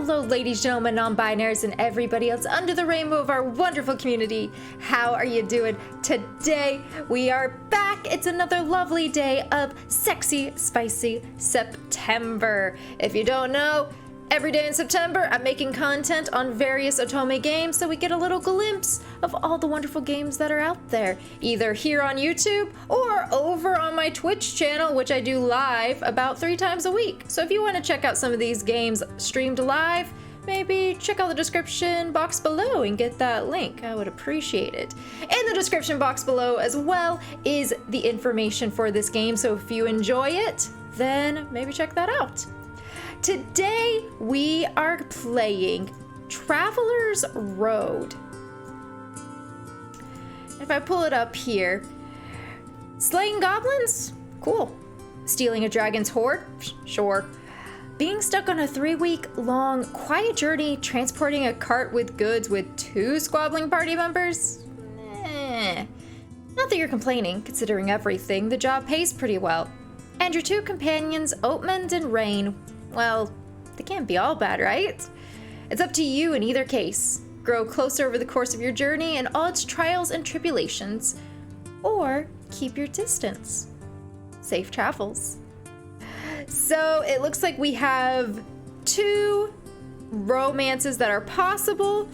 Hello, ladies, gentlemen, non-binaries, and everybody else under the rainbow of our wonderful community. How are you doing? Today, we are back. It's another lovely day of sexy, spicy September. If you don't know, every day in September, I'm making content on various Otome games so we get a little glimpse of all the wonderful games that are out there, either here on YouTube or over on my Twitch channel, which I do live about 3 times a week. So if you want to check out some of these games streamed live, maybe check out the description box below and get that link. I would appreciate it. In the description box below as well is the information for this game, so if you enjoy it, then maybe check that out. Today, we are playing Traveler's Road. If I pull it up here, slaying goblins? Cool. Stealing a dragon's hoard? Sure. Being stuck on a 3-week-long quiet journey, transporting a cart with goods with 2 squabbling party members? Not that you're complaining, considering everything, the job pays pretty well. And your 2 companions, Otome and Rain, well, they can't be all bad, right? It's up to you in either case. Grow closer over the course of your journey and all its trials and tribulations, or keep your distance. Safe travels. So it looks like we have 2 romances that are possible.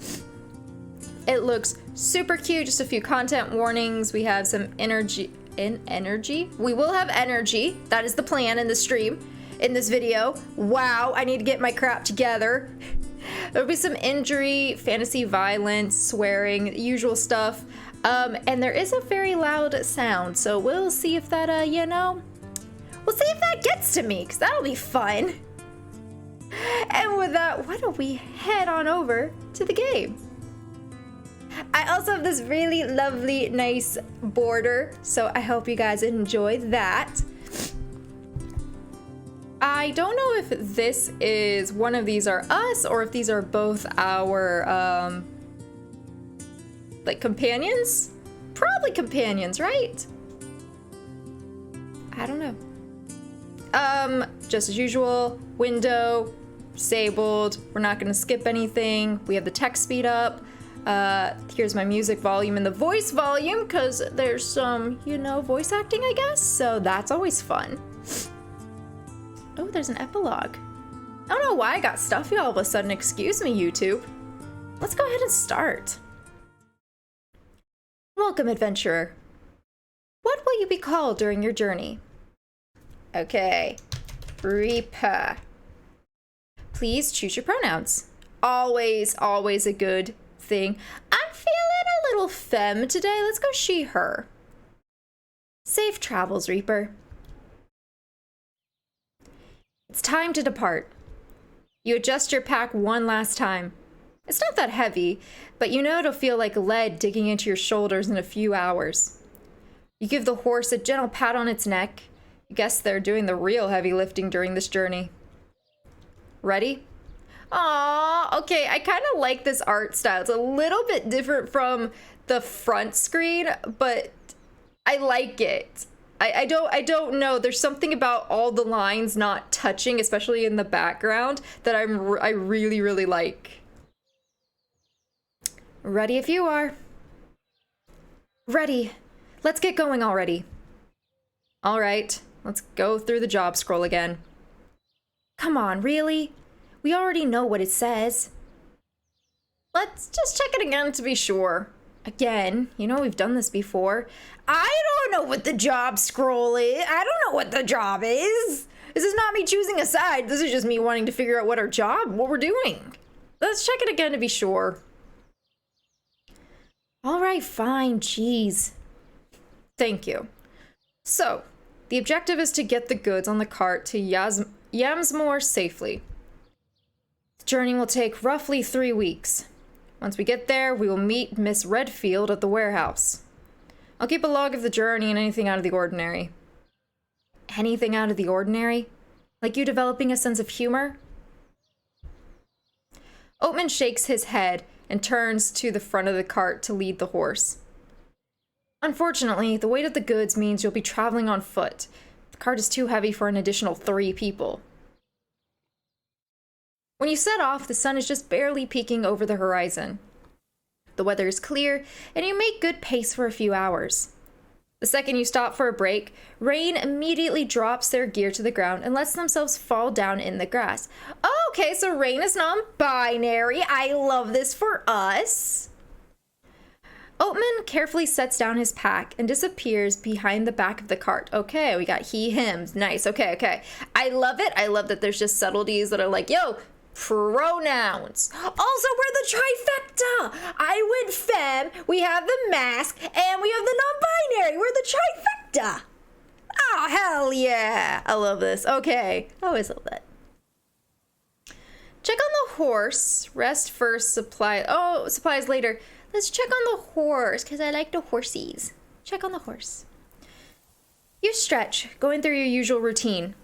It looks super cute, just a few content warnings. We have some energy. We will have energy. That is the plan in the stream. In this video. Wow, I need to get my crap together. There'll be some injury, fantasy violence, swearing, usual stuff. And there is a very loud sound, so we'll see if that, we'll see if that gets to me, because that'll be fun. And with that, why don't we head on over to the game? I also have this really lovely, nice border, so I hope you guys enjoy that. I don't know if this is one of these are us or if these are both our, like companions? Probably companions, right? I don't know. Just as usual, window, disabled. We're not gonna skip anything. We have the text speed up. Here's my music volume and the voice volume, because there's some, voice acting, I guess. So that's always fun. Oh, there's an epilogue. I don't know why I got stuffy all of a sudden. Excuse me, YouTube. Let's go ahead and start. Welcome, adventurer. What will you be called during your journey? Okay. Reaper. Please choose your pronouns. Always, always a good thing. I'm feeling a little femme today. Let's go she, her. Safe travels, Reaper. It's time to depart. You adjust your pack one last time. It's not that heavy, but you know it'll feel like lead digging into your shoulders in a few hours. You give the horse a gentle pat on its neck. You guess they're doing the real heavy lifting during this journey. Ready? Aww, okay, I kind of like this art style. It's a little bit different from the front screen, but I like it. I don't know. There's something about all the lines not touching, especially in the background, that I really, really like. Ready if you are. Ready. Let's get going already. All right, let's go through the job scroll again. Come on, really? We already know what it says. Let's just check it again to be sure. Again, we've done this before. I don't know what the job scroll is. I don't know what the job is. This is not me choosing a side. This is just me wanting to figure out what we're doing. Let's check it again to be sure. All right, fine, jeez. Thank you. So, the objective is to get the goods on the cart to Yamsmore safely. The journey will take roughly 3 weeks. Once we get there, we will meet Miss Redfield at the warehouse. I'll keep a log of the journey and anything out of the ordinary. Anything out of the ordinary? Like you developing a sense of humor? Otome shakes his head and turns to the front of the cart to lead the horse. Unfortunately, the weight of the goods means you'll be traveling on foot. The cart is too heavy for an additional 3 people. When you set off, the sun is just barely peeking over the horizon. The weather is clear, and you make good pace for a few hours. The second you stop for a break, Rain immediately drops their gear to the ground and lets themselves fall down in the grass. Okay, so Rain is non-binary. I love this for us. Oatman carefully sets down his pack and disappears behind the back of the cart. Okay, we got he, him. Nice, okay. I love it. I love that there's just subtleties that are like, yo, pronouns. Also, we're the trifecta. I went femme, we have the mask, and we have the non-binary. We're the trifecta. Oh, hell yeah. I love this. Okay, I always love that. Check on the horse. Rest first, supplies later. Let's check on the horse, because I like the horsies. Check on the horse. You stretch, going through your usual routine.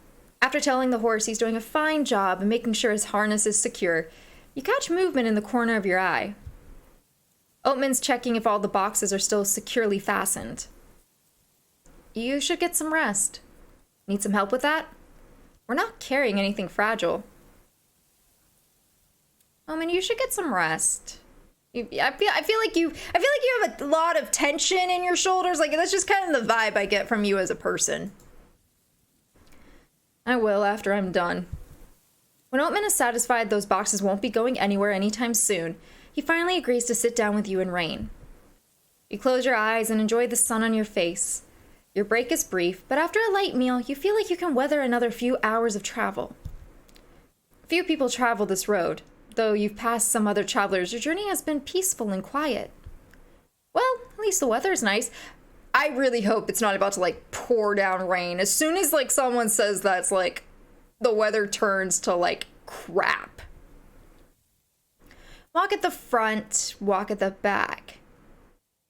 After telling the horse he's doing a fine job and making sure his harness is secure, you catch movement in the corner of your eye. Oatman's checking if all the boxes are still securely fastened. You should get some rest. Need some help with that? We're not carrying anything fragile. Oatman, you should get some rest. I feel like you have a lot of tension in your shoulders. Like, that's just kind of the vibe I get from you as a person. I will after I'm done. When Oatman is satisfied those boxes won't be going anywhere anytime soon, he finally agrees to sit down with you and Rain. You close your eyes and enjoy the sun on your face. Your break is brief, but after a light meal, you feel like you can weather another few hours of travel. Few people travel this road. Though you've passed some other travelers, your journey has been peaceful and quiet. Well, at least the weather's nice. I really hope it's not about to, like, pour down rain. As soon as, like, someone says that, it's like, the weather turns to, like, crap. Walk at the front, walk at the back.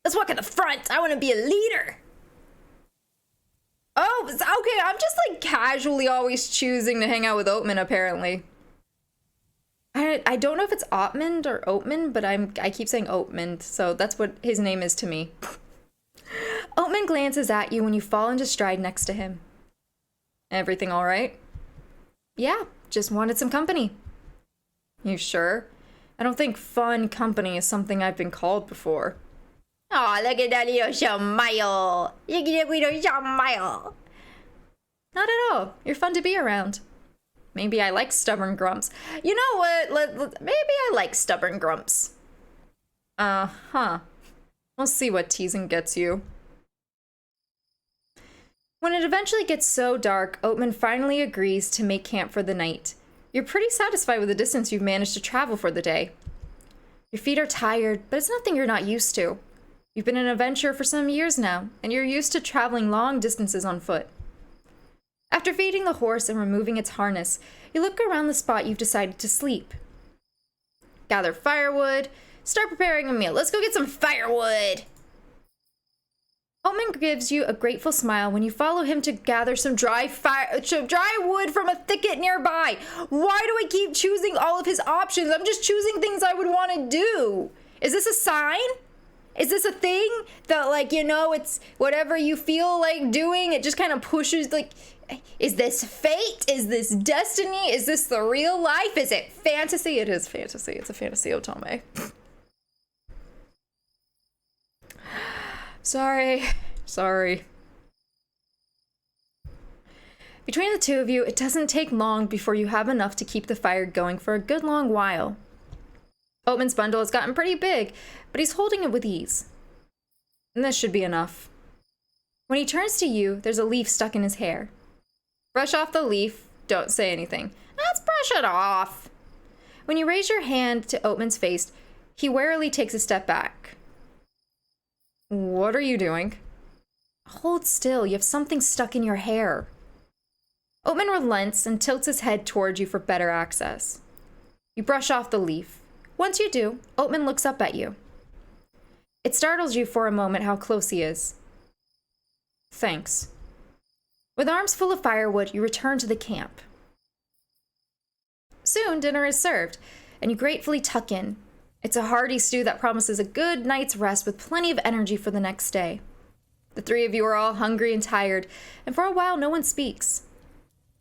Let's walk at the front. I want to be a leader. Oh, okay, I'm just, like, casually always choosing to hang out with Oatman, apparently. I don't know if it's Oatman or Oatman, but I keep saying Oatman, so that's what his name is to me. Oatman glances at you when you fall into stride next to him. Everything all right? Yeah, just wanted some company. You sure? I don't think fun company is something I've been called before. Oh, look at that little smile. Look at that little smile. Not at all. You're fun to be around. Maybe I like stubborn grumps. You know what? Maybe I like stubborn grumps. We'll see what teasing gets you. When it eventually gets so dark, Oatman finally agrees to make camp for the night. You're pretty satisfied with the distance you've managed to travel for the day. Your feet are tired, but it's nothing you're not used to. You've been an adventurer for some years now, and you're used to traveling long distances on foot. After feeding the horse and removing its harness, you look around the spot you've decided to sleep. Gather firewood, start preparing a meal. Let's go get some firewood. Oatman gives you a grateful smile when you follow him to gather some dry wood from a thicket nearby. Why do I keep choosing all of his options? I'm just choosing things I would want to do. Is this a sign? Is this a thing that, like, you know, it's whatever you feel like doing, it just kind of pushes, like, is this fate? Is this destiny? Is this the real life? Is it fantasy? It is fantasy. It's a fantasy Otome. Sorry. Between the two of you, it doesn't take long before you have enough to keep the fire going for a good long while. Oatman's bundle has gotten pretty big, but he's holding it with ease. And this should be enough. When he turns to you, there's a leaf stuck in his hair. Brush off the leaf, don't say anything. Let's brush it off. When you raise your hand to Oatman's face, he warily takes a step back. What are you doing? Hold still, you have something stuck in your hair. Oatman relents and tilts his head towards you for better access. You brush off the leaf. Once you do, Oatman looks up at you. It startles you for a moment how close he is. Thanks. With arms full of firewood, you return to the camp. Soon, dinner is served, and you gratefully tuck in. It's a hearty stew that promises a good night's rest with plenty of energy for the next day. The three of you are all hungry and tired, and for a while no one speaks.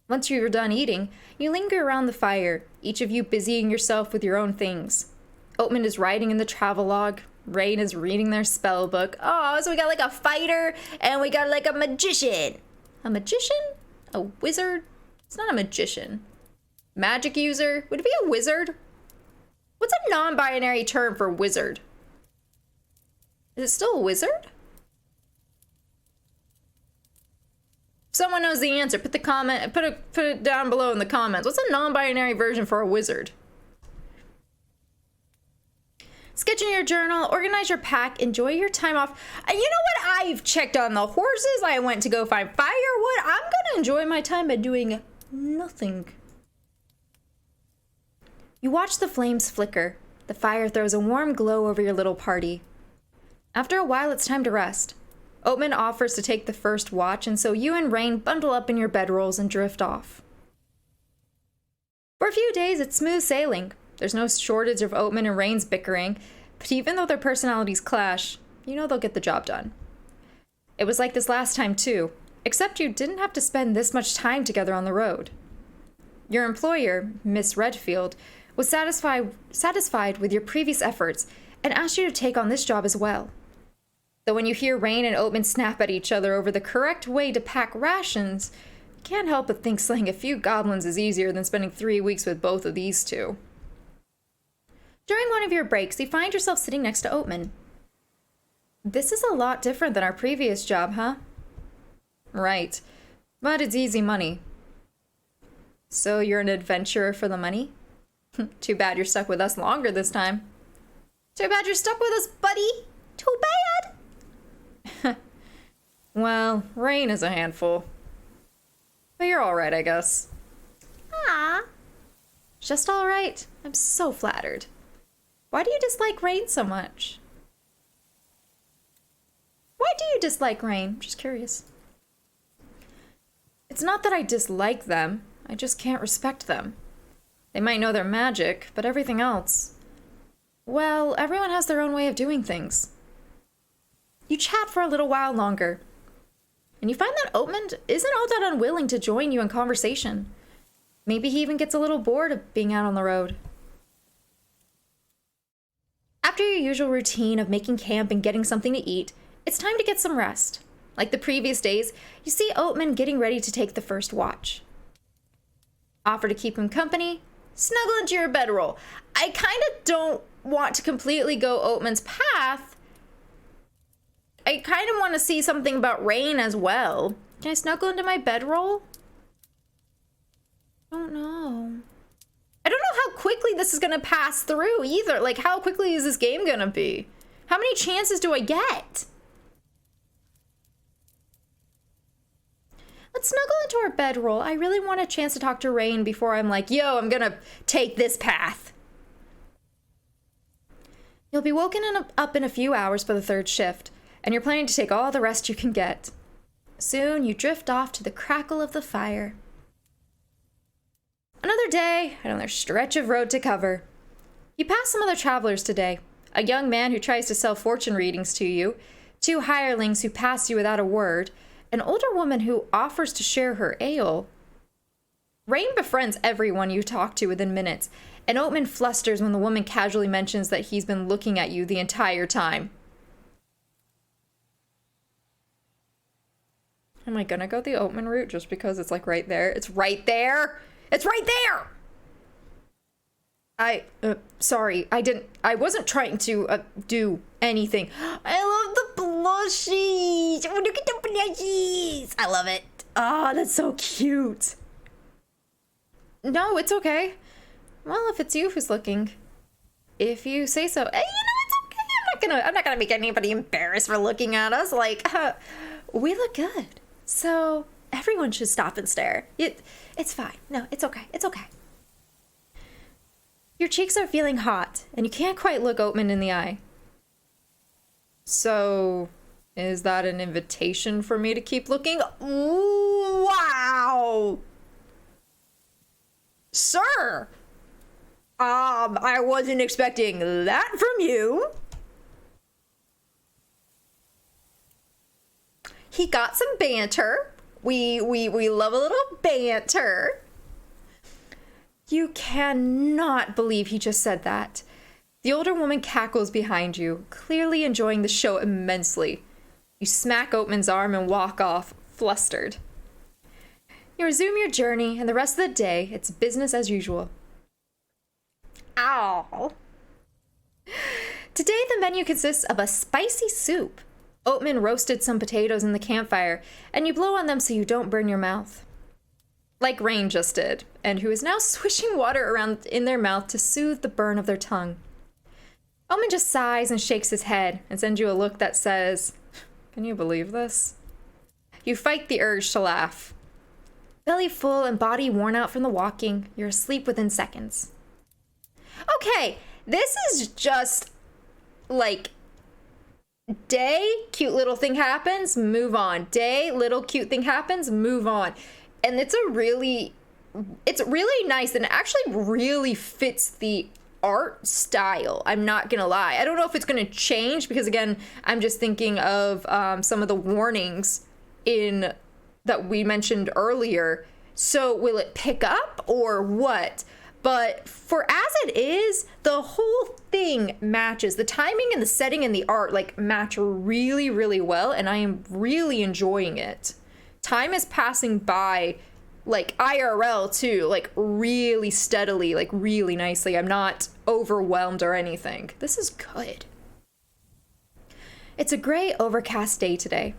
Once you're done eating, you linger around the fire, each of you busying yourself with your own things. Oatman is writing in the travelogue. Rain is reading their spell book. Oh, so we got like a fighter and we got like a magician. A magician? A wizard? It's not a magician. Magic user? Would it be a wizard? What's a non-binary term for wizard? Is it still a wizard? If someone knows the answer, put it down below in the comments. What's a non-binary version for a wizard? Sketch in your journal, organize your pack, enjoy your time off. And you know what? I've checked on the horses. I went to go find firewood. I'm gonna enjoy my time by doing nothing. You watch the flames flicker. The fire throws a warm glow over your little party. After a while, it's time to rest. Oatman offers to take the first watch, and so you and Rain bundle up in your bedrolls and drift off. For a few days, it's smooth sailing. There's no shortage of Oatman and Rain's bickering, but even though their personalities clash, you know they'll get the job done. It was like this last time too, except you didn't have to spend this much time together on the road. Your employer, Miss Redfield, was satisfied with your previous efforts and asked you to take on this job as well. Though when you hear Rain and Oatman snap at each other over the correct way to pack rations, you can't help but think slaying a few goblins is easier than spending 3 weeks with both of these two. During one of your breaks, you find yourself sitting next to Oatman. This is a lot different than our previous job, huh? Right, but it's easy money. So you're an adventurer for the money? Too bad you're stuck with us longer this time. Too bad you're stuck with us, buddy. Too bad. Well, Rain is a handful. But you're all right, I guess. Ah, just all right. I'm so flattered. Why do you dislike Rain so much? Why do you dislike Rain? I'm just curious. It's not that I dislike them. I just can't respect them. They might know their magic, but everything else... Well, everyone has their own way of doing things. You chat for a little while longer, and you find that Oatman isn't all that unwilling to join you in conversation. Maybe he even gets a little bored of being out on the road. After your usual routine of making camp and getting something to eat, it's time to get some rest. Like the previous days, you see Oatman getting ready to take the first watch. Offer to keep him company, snuggle into your bedroll. I kind of don't want to completely go Oatman's path. I kind of want to see something about Rain as well. Can I snuggle into my bedroll? I don't know. I don't know how quickly this is going to pass through either. Like, how quickly is this game going to be? How many chances do I get? Let's snuggle into our bedroll. I really want a chance to talk to Rain before I'm like, yo, I'm going to take this path. You'll be woken up in a few hours for the third shift, and you're planning to take all the rest you can get. Soon, you drift off to the crackle of the fire. Another day, another stretch of road to cover. You pass some other travelers today. A young man who tries to sell fortune readings to you, 2 hirelings who pass you without a word, an older woman who offers to share her ale. Rain befriends everyone you talk to within minutes, and Oatman flusters when the woman casually mentions that he's been looking at you the entire time. Am I gonna go the Oatman route just because it's like right there? It's right there! It's right there! Sorry, I wasn't trying to, do anything. I love the blushies! Oh, look at the blushies! I love it. Oh, that's so cute. No, it's okay. Well, if it's you who's looking. If you say so. Hey, it's okay. I'm not gonna make anybody embarrassed for looking at us. Like, we look good. So, everyone should stop and stare. It's fine. No, it's okay. It's okay. Your cheeks are feeling hot, and you can't quite look Oatman in the eye. So, is that an invitation for me to keep looking? Wow! Sir! I wasn't expecting that from you. He got some banter. We love a little banter. You cannot believe he just said that. The older woman cackles behind you, clearly enjoying the show immensely. You smack Oatman's arm and walk off, flustered. You resume your journey, and the rest of the day, it's business as usual. Ow. Today, the menu consists of a spicy soup. Oatman roasted some potatoes in the campfire, and you blow on them so you don't burn your mouth. Like Rain just did, and who is now swishing water around in their mouth to soothe the burn of their tongue. Oatman just sighs and shakes his head and sends you a look that says, "Can you believe this?" You fight the urge to laugh. Belly full and body worn out from the walking, you're asleep within seconds. Okay, this is just like day, cute little thing happens, move on. Day, little cute thing happens, move on. And it's really nice and it actually really fits the art style. I'm not gonna lie. I don't know if it's gonna change because again, I'm just thinking of some of the warnings in that we mentioned earlier. So will it pick up or what? But for as it is, the whole thing matches. The timing and the setting and the art like match really, really well, and I am really enjoying it. Time is passing by like IRL too, like really steadily, like really nicely. I'm not overwhelmed or anything. This is good. It's a gray, overcast day today.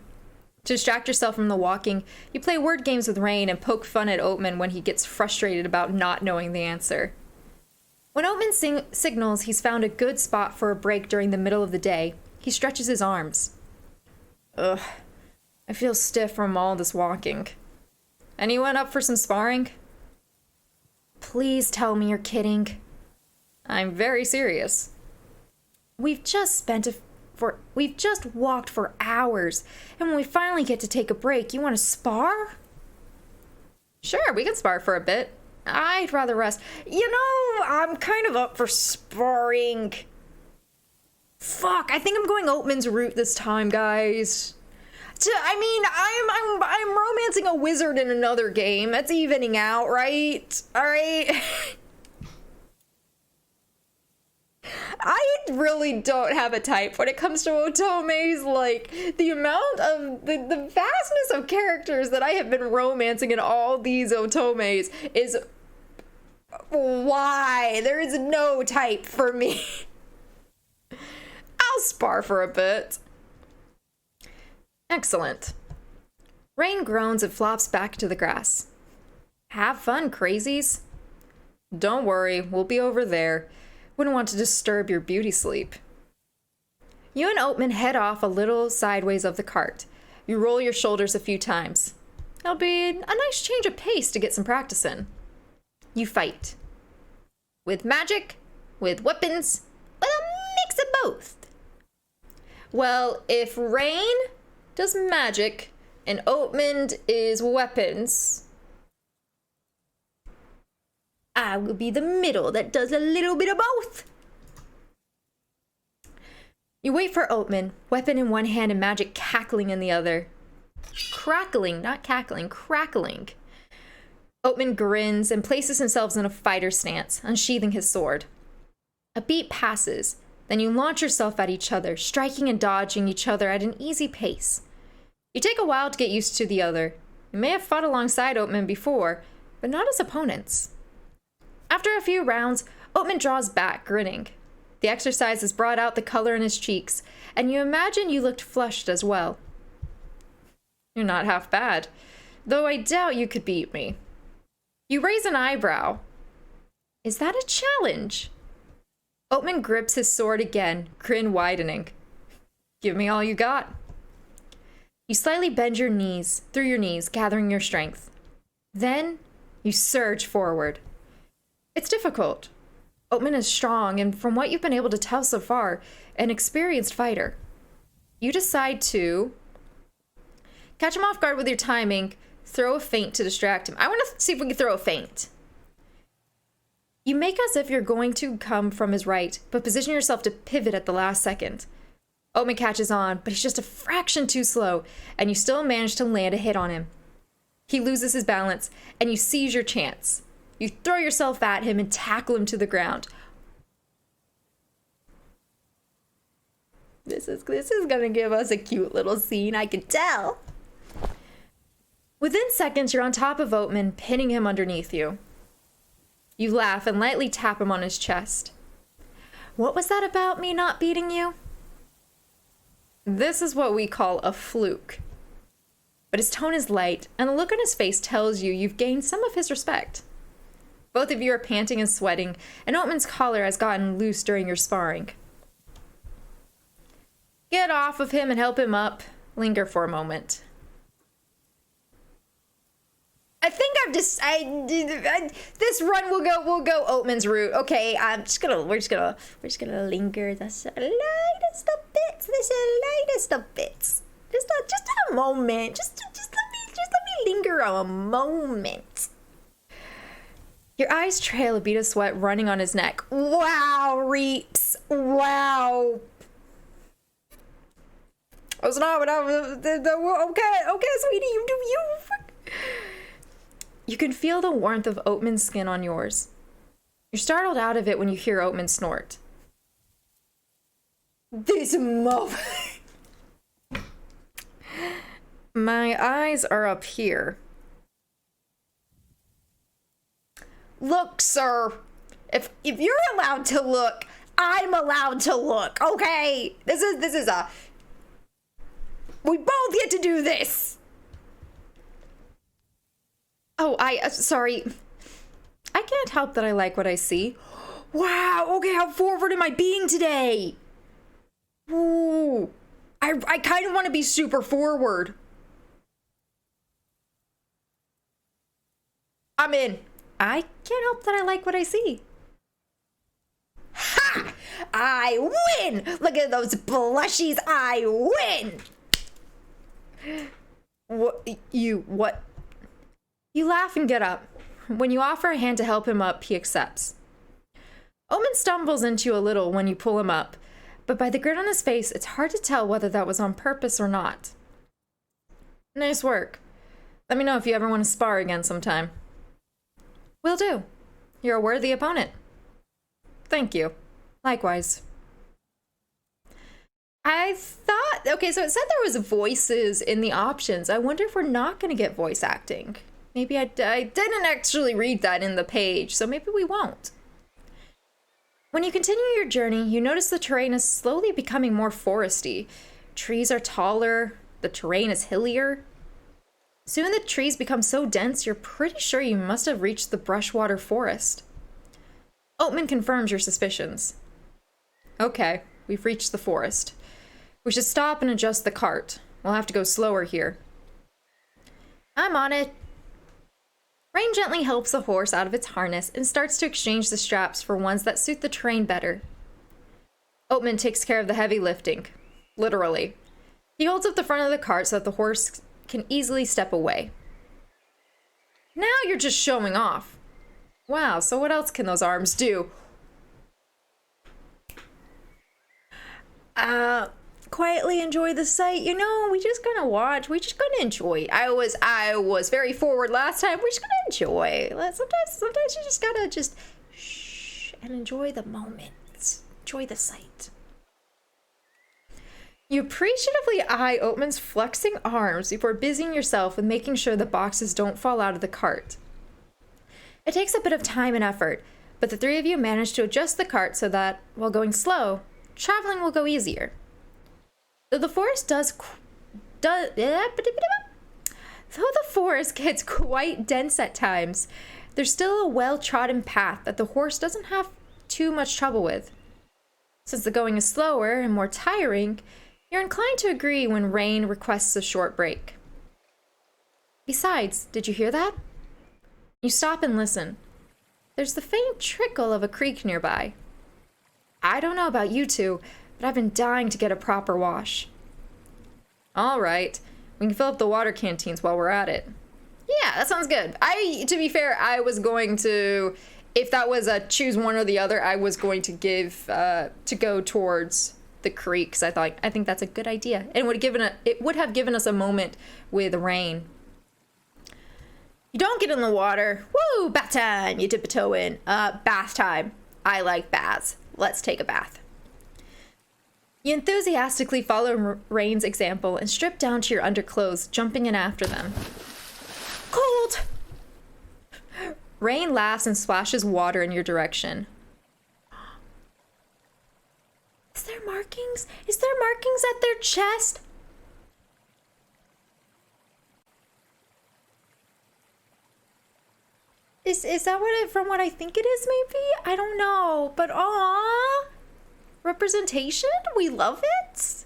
To distract yourself from the walking, you play word games with Rain and poke fun at Oatman when he gets frustrated about not knowing the answer. When Oatman signals he's found a good spot for a break during the middle of the day, he stretches his arms. Ugh, I feel stiff from all this walking. Anyone up for some sparring? Please tell me you're kidding. I'm very serious. We've just walked for hours, and when we finally get to take a break, you want to spar? Sure, we can spar for a bit. I'd rather rest. You know, I'm kind of up for sparring. Fuck, I think I'm going Oatman's route this time, guys. I'm romancing a wizard in another game. That's evening out, right? All right. I really don't have a type when it comes to Otomes. Like, the amount of the vastness of characters that I have been romancing in all these Otomes is why there is no type for me. I'll spar for a bit. Excellent. Rain groans and flops back to the grass. Have fun, crazies. Don't worry, we'll be over there. Wouldn't want to disturb your beauty sleep. You and Oatman head off a little sideways of the cart. You roll your shoulders a few times. It'll be a nice change of pace to get some practice in. You fight. With magic, with weapons, with a mix of both. Well, if Rain does magic and Oatman is weapons, I will be the middle that does a little bit of both. You wait for Oatman, weapon in one hand and magic cackling in the other. Crackling, not cackling, crackling. Oatman grins and places himself in a fighter stance, unsheathing his sword. A beat passes, then you launch yourself at each other, striking and dodging each other at an easy pace. You take a while to get used to the other. You may have fought alongside Oatman before, but not as opponents. After a few rounds, Oatman draws back, grinning. The exercise has brought out the color in his cheeks, and you imagine you looked flushed as well. You're not half bad, though I doubt you could beat me. You raise an eyebrow. Is that a challenge? Oatman grips his sword again, grin widening. Give me all you got. You slightly bend your knees, through your knees, gathering your strength. Then, you surge forward. It's difficult. Oatman is strong, and from what you've been able to tell so far, an experienced fighter. You decide to catch him off guard with your timing, throw a feint to distract him. I want to see if we can throw a feint. You make as if you're going to come from his right, but position yourself to pivot at the last second. Oatman catches on, but he's just a fraction too slow, and you still manage to land a hit on him. He loses his balance, and you seize your chance. You throw yourself at him and tackle him to the ground. This is gonna give us a cute little scene, I can tell. Within seconds, you're on top of Otome, pinning him underneath you. You laugh and lightly tap him on his chest. What was that about me not beating you? This is what we call a fluke. But his tone is light, and the look on his face tells you you've gained some of his respect. Both of you are panting and sweating, and Oteme's collar has gotten loose during your sparring. Get off of him and help him up. Linger for a moment. I think I've decided this run will go Oteme's route. Okay, we're just gonna linger the lightest of bits. Just a moment. Just let me linger a moment. Your eyes trail a bead of sweat running on his neck. Wow, Reeps. Wow. Oh, it's not what I was. Okay, sweetie, you do you. You can feel the warmth of Oteme's skin on yours. You're startled out of it when you hear Otome snort. This moment. My eyes are up here. Look, sir. If you're allowed to look, I'm allowed to look. Okay, this is a. We both get to do this. Oh, sorry. I can't help that I like what I see. Wow, okay, how forward am I being today? Ooh, I kind of want to be super forward. I'm in. I can't help that I like what I see. Ha! I win! Look at those blushies, I win! What? You laugh and get up. When you offer a hand to help him up, he accepts. Otome stumbles into you a little when you pull him up, but by the grin on his face, it's hard to tell whether that was on purpose or not. Nice work. Let me know if you ever want to spar again sometime. Will do. You're a worthy opponent. Thank you. Likewise. I thought, okay, so it said there was voices in the options. I wonder if we're not going to get voice acting. Maybe I didn't actually read that in the page, so maybe we won't. When you continue your journey, you notice the terrain is slowly becoming more foresty. Trees are taller, the terrain is hillier. Soon the trees become so dense, you're pretty sure you must have reached the brushwater forest. Otome confirms your suspicions. Okay, we've reached the forest. We should stop and adjust the cart. We'll have to go slower here. I'm on it. Rain gently helps the horse out of its harness and starts to exchange the straps for ones that suit the terrain better. Otome takes care of the heavy lifting. Literally. He holds up the front of the cart so that the horse can easily step away. Now you're just showing off. Wow, so what else can those arms do? Quietly enjoy the sight. You know, we just gonna watch. We just gonna enjoy. I was very forward last time. We're just gonna enjoy. Sometimes you just gotta just shh and enjoy the moment. Enjoy the sight. You appreciatively eye Oteme's flexing arms before busying yourself with making sure the boxes don't fall out of the cart. It takes a bit of time and effort, but the three of you manage to adjust the cart so that, while going slow, traveling will go easier. Though the forest gets quite dense at times, there's still a well-trodden path that the horse doesn't have too much trouble with. Since the going is slower and more tiring, you're inclined to agree when Rain requests a short break. Besides, did you hear that? You stop and listen. There's the faint trickle of a creek nearby. I don't know about you two, but I've been dying to get a proper wash. All right, we can fill up the water canteens while we're at it. Yeah, that sounds good. To be fair, I was going to, if that was a choose one or the other, I was going to go towards the creek, because I think that's a good idea. And it would have given us a moment with Rain. You don't get in the water. Woo, bath time. You dip a toe in. Bath time. I like baths. Let's take a bath. You enthusiastically follow Rain's example and strip down to your underclothes, jumping in after them. Cold! Rain laughs and splashes water in your direction. Is there markings? Is there markings at their chest? Is that from what I think it is, maybe? I don't know, but aw, representation? We love it.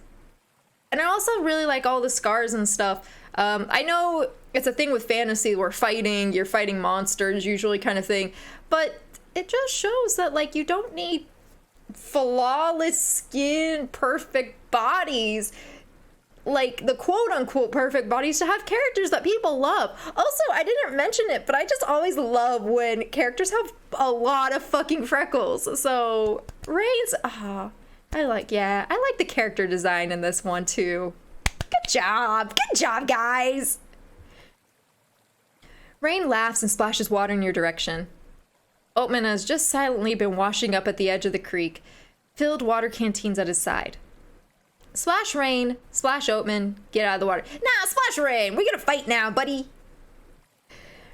And I also really like all the scars and stuff. I know it's a thing with fantasy where you're fighting monsters usually kind of thing, but it just shows that like you don't need flawless skin, perfect bodies, like the quote-unquote perfect bodies, to have characters that people love. Also, I didn't mention it, but I just always love when characters have a lot of fucking freckles. So Rain's I like the character design in this one too. Good job guys. Rain laughs and splashes water in your direction. Otome has just silently been washing up at the edge of the creek, filled water canteens at his side. Splash Rain, splash Otome, get out of the water. Nah, splash Rain, we gotta fight now, buddy.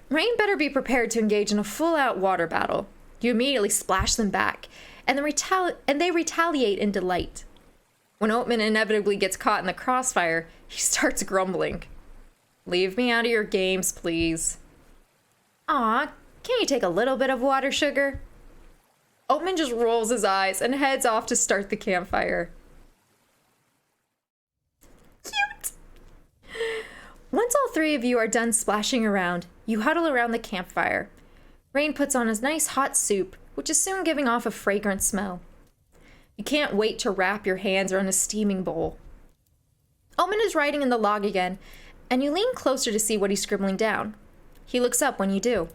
Rain better be prepared to engage in a full-out water battle. You immediately splash them back, and they retaliate in delight. When Otome inevitably gets caught in the crossfire, he starts grumbling. Leave me out of your games, please. Aw, can't you take a little bit of water, sugar? Otome just rolls his eyes and heads off to start the campfire. Cute! Once all three of you are done splashing around, you huddle around the campfire. Rain puts on his nice hot soup, which is soon giving off a fragrant smell. You can't wait to wrap your hands around a steaming bowl. Otome is writing in the log again, and you lean closer to see what he's scribbling down. He looks up when you do.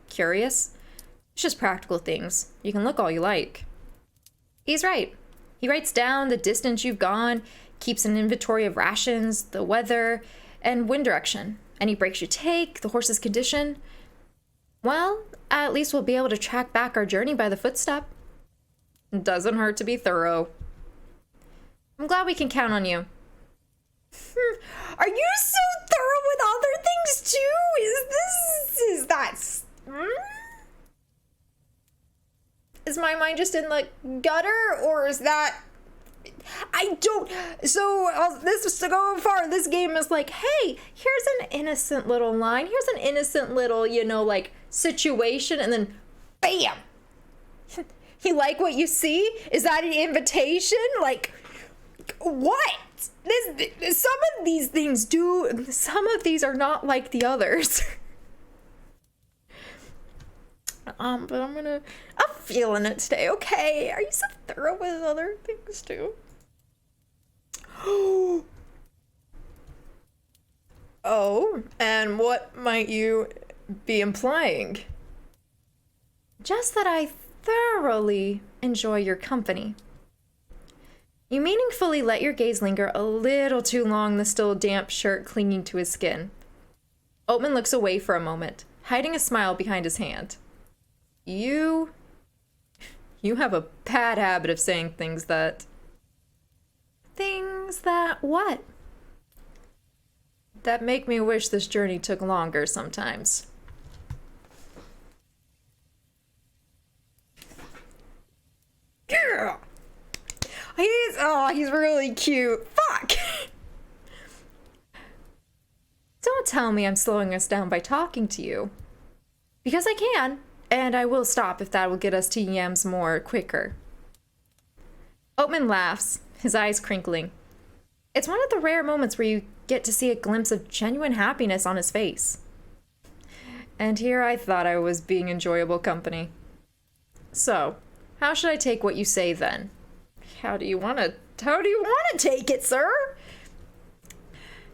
Curious? It's just practical things. You can look all you like. He's right. He writes down the distance you've gone, keeps an inventory of rations, the weather, and wind direction, any breaks you take, the horse's condition. Well, at least we'll be able to track back our journey by the footstep. It doesn't hurt to be thorough. I'm glad we can count on you. Are you so thorough with other things too? Is my mind just in the gutter, or is that... this is to go far. This game is like, hey, here's an innocent little line. Here's an innocent little, situation. And then, bam! You like what you see? Is that an invitation? Like, what? Some of these things do... Some of these are not like the others. But I'm feeling it today, okay? Are you so thorough with other things too? Oh, and what might you be implying? Just that I thoroughly enjoy your company. You meaningfully let your gaze linger a little too long, the still damp shirt clinging to his skin. Otome looks away for a moment, hiding a smile behind his hand. You have a bad habit of saying things that... Things that what? That make me wish this journey took longer sometimes. Yeah! He's really cute. Fuck! Don't tell me I'm slowing us down by talking to you. Because I can. And I will stop if that will get us to Yams more quicker. Otome laughs, his eyes crinkling. It's one of the rare moments where you get to see a glimpse of genuine happiness on his face. And here I thought I was being enjoyable company. So, how should I take what you say then? How do you want to take it, sir?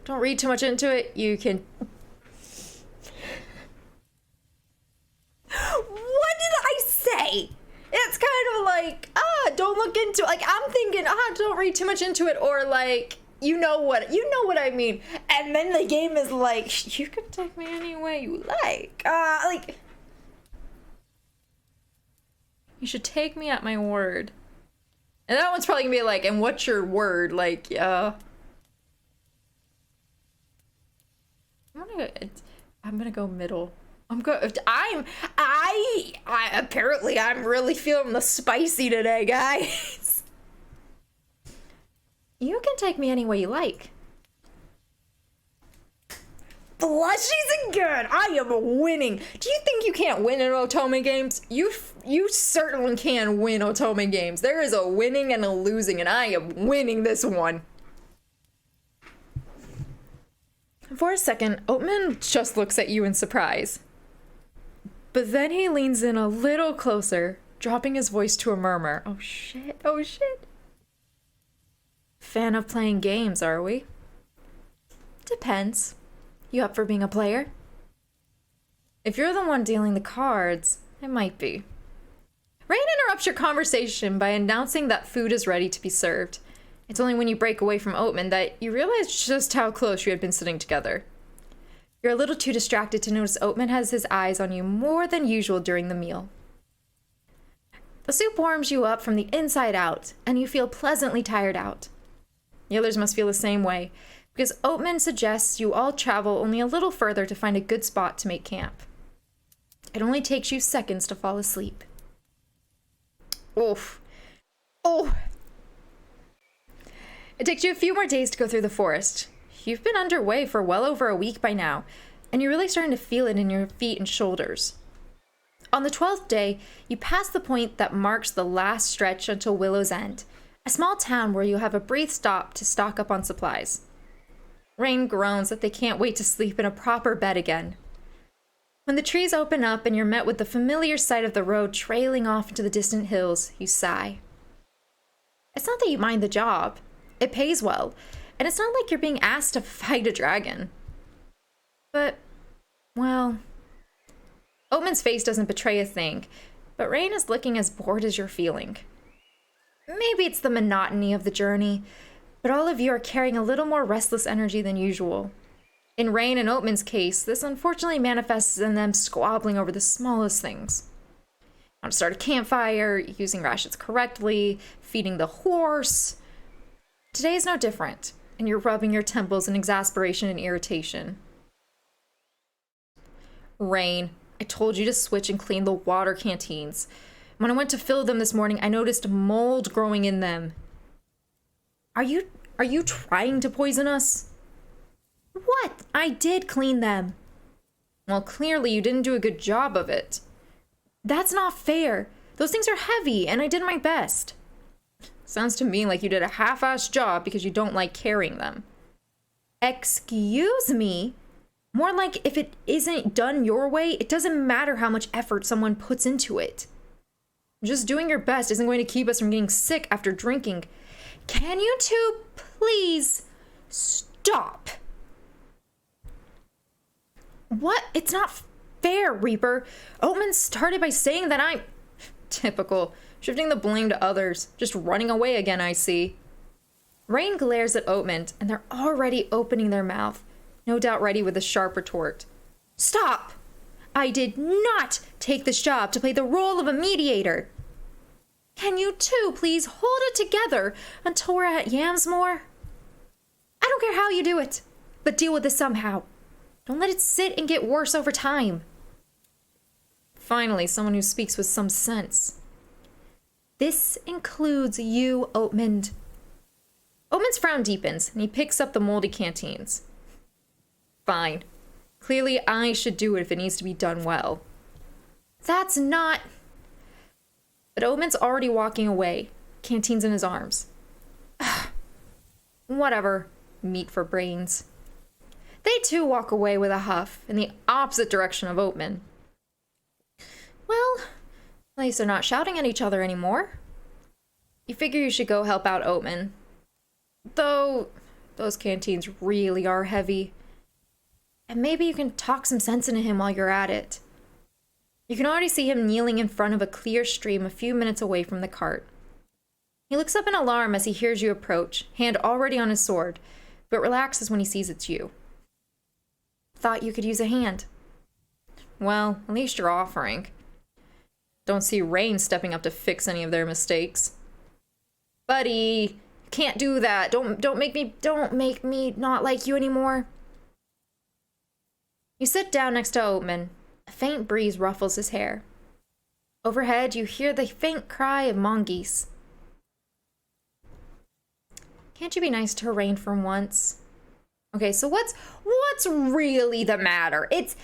Don't read too much into it. You can... What did I say? It's kind of like, don't look into it. Like, I'm thinking, don't read too much into it. Or like, you know what I mean. And then the game is like, you can take me any way you like. Like, you should take me at my word. And that one's probably gonna be like, and what's your word? Like, I'm gonna go middle. Apparently I'm really feeling the spicy today, guys. You can take me any way you like. Blushies again! I am winning! Do you think you can't win in Otome games? You certainly can win Otome games. There is a winning and a losing, and I am winning this one. For a second, Oatman just looks at you in surprise. But then he leans in a little closer, dropping his voice to a murmur. Oh shit, oh shit. Fan of playing games, are we? Depends. You up for being a player? If you're the one dealing the cards, it might be. Rain interrupts your conversation by announcing that food is ready to be served. It's only when you break away from Oatman that you realize just how close you had been sitting together. You're a little too distracted to notice Oatman has his eyes on you more than usual during the meal. The soup warms you up from the inside out, and you feel pleasantly tired out. The others must feel the same way, because Oatman suggests you all travel only a little further to find a good spot to make camp. It only takes you seconds to fall asleep. Oof. Oh. It takes you a few more days to go through the forest. You've been underway for well over a week by now, and you're really starting to feel it in your feet and shoulders. On the 12th day, you pass the point that marks the last stretch until Willow's End, a small town where you'll have a brief stop to stock up on supplies. Rain groans that they can't wait to sleep in a proper bed again. When the trees open up and you're met with the familiar sight of the road trailing off into the distant hills, you sigh. It's not that you mind the job. It pays well, and it's not like you're being asked to fight a dragon. But, well, Oatman's face doesn't betray a thing, but Rain is looking as bored as you're feeling. Maybe it's the monotony of the journey, but all of you are carrying a little more restless energy than usual. In Rain and Oatman's case, this unfortunately manifests in them squabbling over the smallest things. How to start a campfire, using rations correctly, feeding the horse. Today is no different, and you're rubbing your temples in exasperation and irritation. Rain, I told you to switch and clean the water canteens. When I went to fill them this morning, I noticed mold growing in them. Are you trying to poison us? What? I did clean them. Well, clearly you didn't do a good job of it. That's not fair. Those things are heavy, and I did my best. Sounds to me like you did a half-assed job because you don't like carrying them. Excuse me? More like if it isn't done your way, it doesn't matter how much effort someone puts into it. Just doing your best isn't going to keep us from getting sick after drinking. Can you two please stop? What? It's not fair, Reaper. Oatman started by saying that I'm... Typical. Shifting the blame to others. Just running away again, I see. Rain glares at Oatman, and they're already opening their mouth, no doubt ready with a sharp retort. Stop! I did not take this job to play the role of a mediator. Can you two please hold it together until we're at Yamsmore? I don't care how you do it, but deal with this somehow. Don't let it sit and get worse over time. Finally, someone who speaks with some sense. This includes you, Oatman. Oatman's frown deepens, and he picks up the moldy canteens. Fine. Clearly, I should do it if it needs to be done well. That's not... But Oatman's already walking away, canteens in his arms. Whatever. Meat for brains. They too walk away with a huff in the opposite direction of Oatman. Well, at least they're not shouting at each other anymore. You figure you should go help out Oatman. Though, those canteens really are heavy. And maybe you can talk some sense into him while you're at it. You can already see him kneeling in front of a clear stream a few minutes away from the cart. He looks up in alarm as he hears you approach, hand already on his sword, but relaxes when he sees it's you. Thought you could use a hand. Well, at least you're offering. Don't see Rain stepping up to fix any of their mistakes. Buddy, can't do that. Don't make me not like you anymore. You sit down next to Otome. A faint breeze ruffles his hair. Overhead, you hear the faint cry of mongoose. Can't you be nice to Rain for once? Okay, so what's really the matter? It's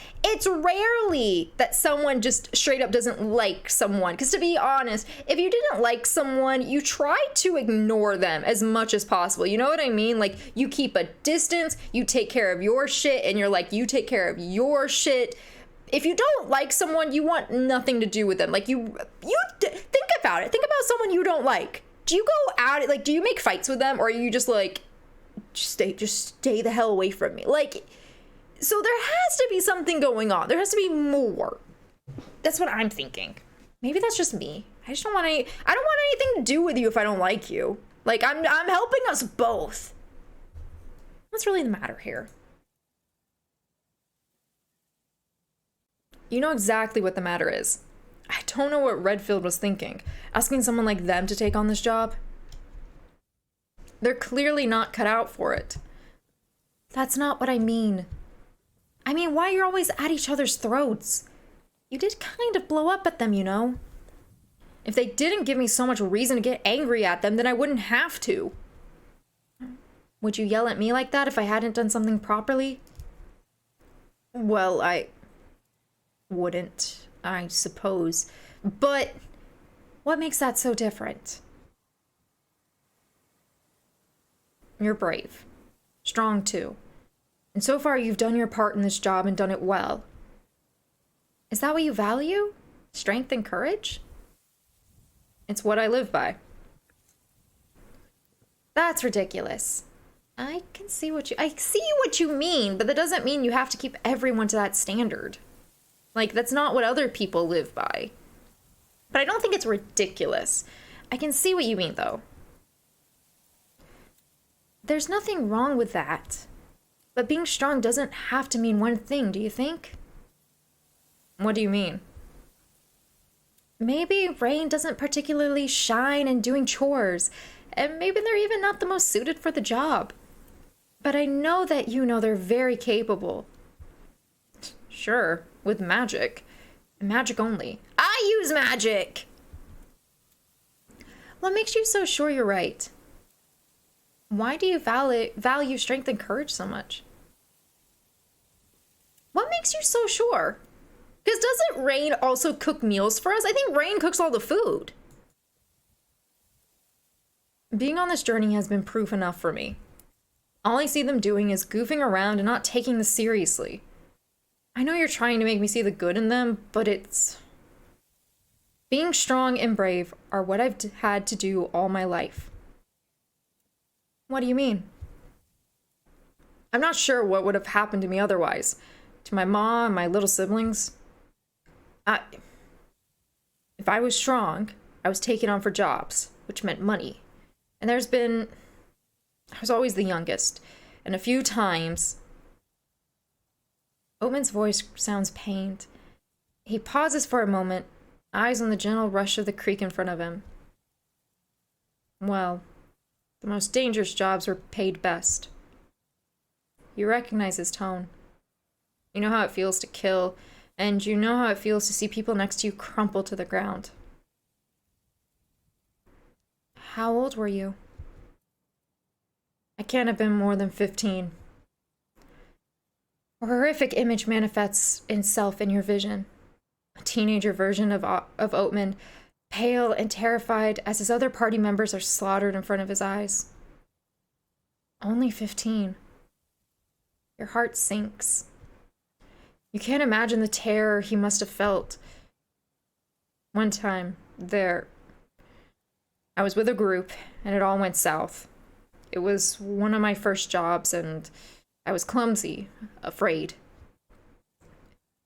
rarely that someone just straight up doesn't like someone. Because to be honest, if you didn't like someone, you try to ignore them as much as possible. You know what I mean? Like, you keep a distance, you take care of your shit, and you're like, you take care of your shit. If you don't like someone, you want nothing to do with them. Like, you think about it. Think about someone you don't like. Do you go at it, like, do you make fights with them, or are you just like, just stay the hell away from me? Like, so there has to be something going on. There has to be more. That's what I'm thinking. Maybe that's just me. I don't want anything to do with you if I don't like you. Like, I'm helping us both. What's really the matter here? You know exactly what the matter is. I don't know what Redfield was thinking, asking someone like them to take on this job. They're clearly not cut out for it. That's not what I mean. I mean, why you're always at each other's throats? You did kind of blow up at them, you know? If they didn't give me so much reason to get angry at them, then I wouldn't have to. Would you yell at me like that if I hadn't done something properly? Well, I wouldn't, I suppose. But what makes that so different? You're brave. Strong, too. And so far, you've done your part in this job and done it well. Is that what you value? Strength and courage? It's what I live by. That's ridiculous. I see what you mean, but that doesn't mean you have to keep everyone to that standard. Like, that's not what other people live by. But I don't think it's ridiculous. I can see what you mean, though. There's nothing wrong with that. But being strong doesn't have to mean one thing, do you think? What do you mean? Maybe Rain doesn't particularly shine in doing chores, and maybe they're even not the most suited for the job. But I know that you know they're very capable. Sure, with magic. Magic only. I use magic! What makes you so sure you're right? Why do you value strength and courage so much? What makes you so sure? Because doesn't Rain also cook meals for us? I think Rain cooks all the food. Being on this journey has been proof enough for me. All I see them doing is goofing around and not taking this seriously. I know you're trying to make me see the good in them, but it's... Being strong and brave are what I've had to do all my life. What do you mean? I'm not sure what would have happened to me otherwise. To my mom and my little siblings. If I was strong, I was taken on for jobs, which meant money. And I was always the youngest. And a few times... Otome's voice sounds pained. He pauses for a moment, eyes on the gentle rush of the creek in front of him. Well, the most dangerous jobs were paid best. You recognize his tone. You know how it feels to kill, and you know how it feels to see people next to you crumple to the ground. How old were you? I can't have been more than 15. A horrific image manifests itself in your vision. A teenager version of Otome, pale and terrified as his other party members are slaughtered in front of his eyes. Only 15. Your heart sinks. You can't imagine the terror he must have felt. One time, I was with a group, and it all went south. It was one of my first jobs, and I was clumsy, afraid.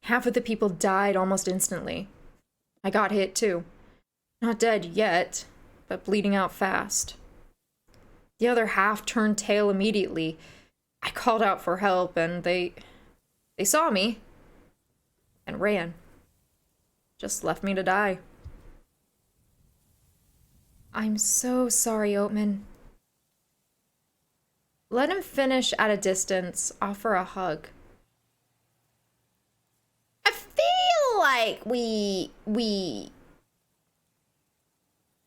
Half of the people died almost instantly. I got hit too. Not dead yet, but bleeding out fast. The other half turned tail immediately. I called out for help, and they saw me and ran. Just left me to die. I'm so sorry, Oatman. Let him finish at a distance. Offer a hug. I feel like we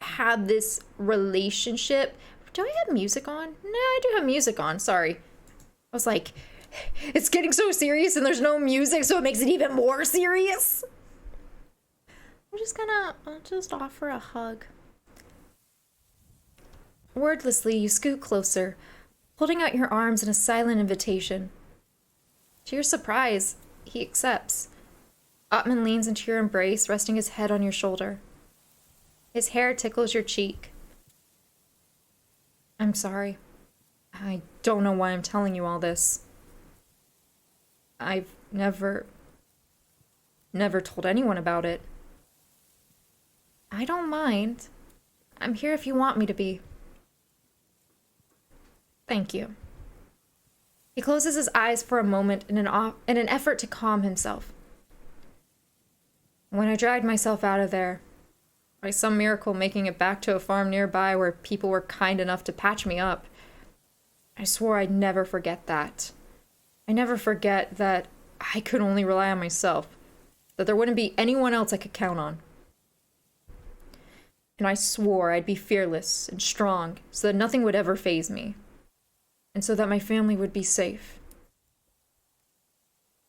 had this relationship. Do I have music on? No, I do have music on. Sorry. I was like, it's getting so serious and there's no music, so it makes it even more serious. I'll just offer a hug. Wordlessly, you scoot closer, holding out your arms in a silent invitation. To your surprise, he accepts. Otman leans into your embrace, resting his head on your shoulder. His hair tickles your cheek. I'm sorry. I don't know why I'm telling you all this. I've never told anyone about it. I don't mind. I'm here if you want me to be. Thank you. He closes his eyes for a moment in an effort to calm himself. When I dragged myself out of there, by some miracle making it back to a farm nearby where people were kind enough to patch me up, I swore I'd never forget that. I never forget that I could only rely on myself, that there wouldn't be anyone else I could count on. And I swore I'd be fearless and strong so that nothing would ever faze me, and so that my family would be safe.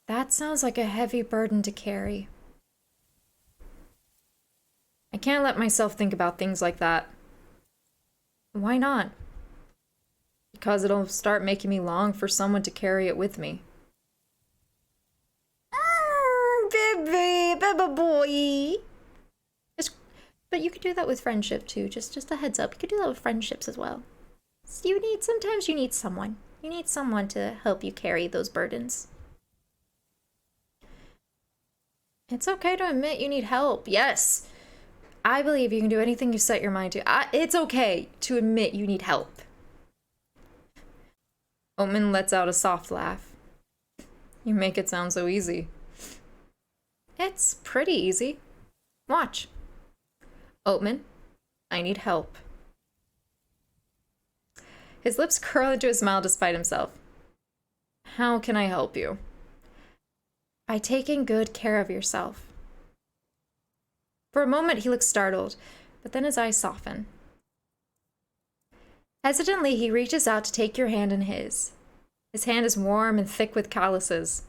That sounds like a heavy burden to carry. I can't let myself think about things like that. Why not? Because it'll start making me long for someone to carry it with me. Baby boy. But you could do that with friendship too. Just a heads up. You could do that with friendships as well. Sometimes you need someone. You need someone to help you carry those burdens. It's okay to admit you need help. Yes. I believe you can do anything you set your mind to. It's okay to admit you need help. Oatman lets out a soft laugh. You make it sound so easy. It's pretty easy. Watch. Oatman, I need help. His lips curl into a smile despite himself. How can I help you? By taking good care of yourself. For a moment, he looks startled, but then his eyes soften. Hesitantly, he reaches out to take your hand in his. His hand is warm and thick with calluses.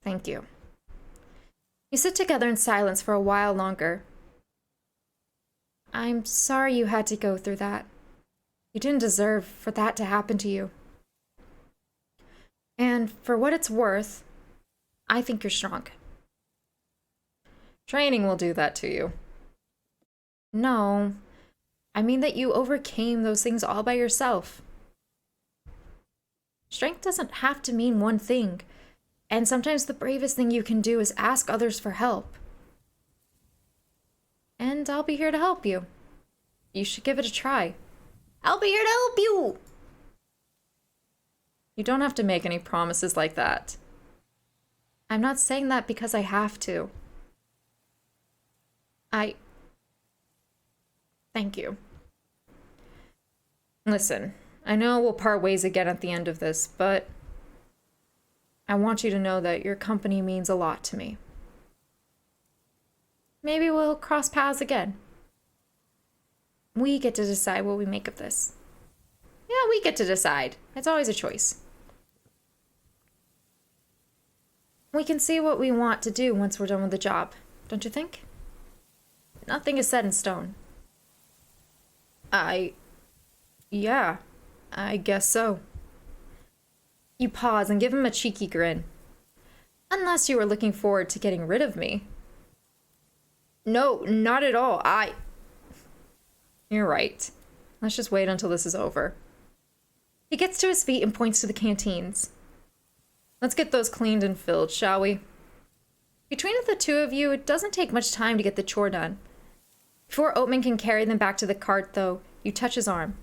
Thank you. You sit together in silence for a while longer. I'm sorry you had to go through that. You didn't deserve for that to happen to you. And for what it's worth, I think you're strong. Training will do that to you. No, I mean that you overcame those things all by yourself. Strength doesn't have to mean one thing, and sometimes the bravest thing you can do is ask others for help. And I'll be here to help you. You should give it a try. I'll be here to help you! You don't have to make any promises like that. I'm not saying that because I have to. Thank you. Listen, I know we'll part ways again at the end of this, but I want you to know that your company means a lot to me. Maybe we'll cross paths again. We get to decide what we make of this. Yeah, we get to decide. It's always a choice. We can see what we want to do once we're done with the job, don't you think? Nothing is set in stone. Yeah, I guess so. You pause and give him a cheeky grin. Unless you were looking forward to getting rid of me. No, not at all. You're right. Let's just wait until this is over. He gets to his feet and points to the canteens. Let's get those cleaned and filled, shall we? Between the two of you, it doesn't take much time to get the chore done. Before Oatman can carry them back to the cart, though, you touch his arm.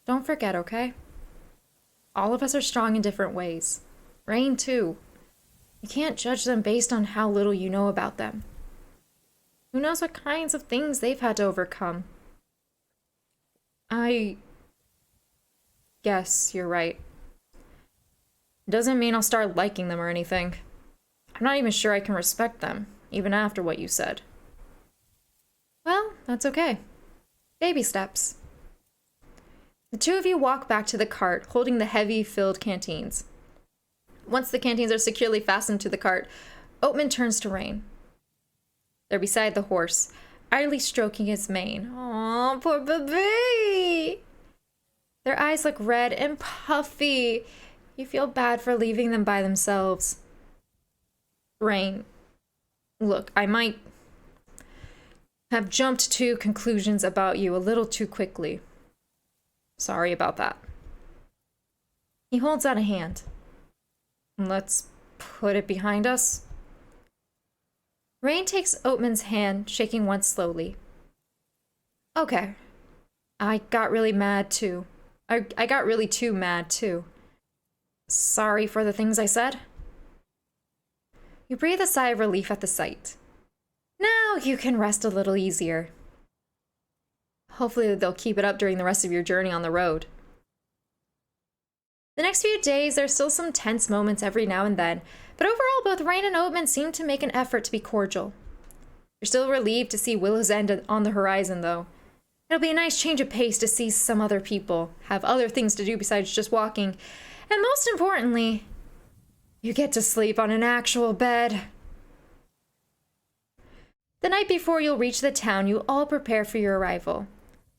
Don't forget, okay? All of us are strong in different ways. Rain, too. You can't judge them based on how little you know about them. Who knows what kinds of things they've had to overcome? I guess you're right. It doesn't mean I'll start liking them or anything. I'm not even sure I can respect them, even after what you said. Well, that's okay. Baby steps. The two of you walk back to the cart, holding the heavy, filled canteens. Once the canteens are securely fastened to the cart, Oatman turns to Rain. They're beside the horse, idly stroking his mane. Aw, poor baby! Their eyes look red and puffy. You feel bad for leaving them by themselves. Rain, look, I might have jumped to conclusions about you a little too quickly. Sorry about that. He holds out a hand. Let's put it behind us. Rain takes Oatman's hand, shaking once slowly. Okay. I got really mad too. I got really too mad too. Sorry for the things I said. You breathe a sigh of relief at the sight. Now you can rest a little easier. Hopefully they'll keep it up during the rest of your journey on the road. The next few days, there's still some tense moments every now and then, but overall both Rain and Oatman seem to make an effort to be cordial. You're still relieved to see Willow's End on the horizon, though. It'll be a nice change of pace to see some other people, have other things to do besides just walking, and most importantly, you get to sleep on an actual bed. The night before you'll reach the town, you all prepare for your arrival.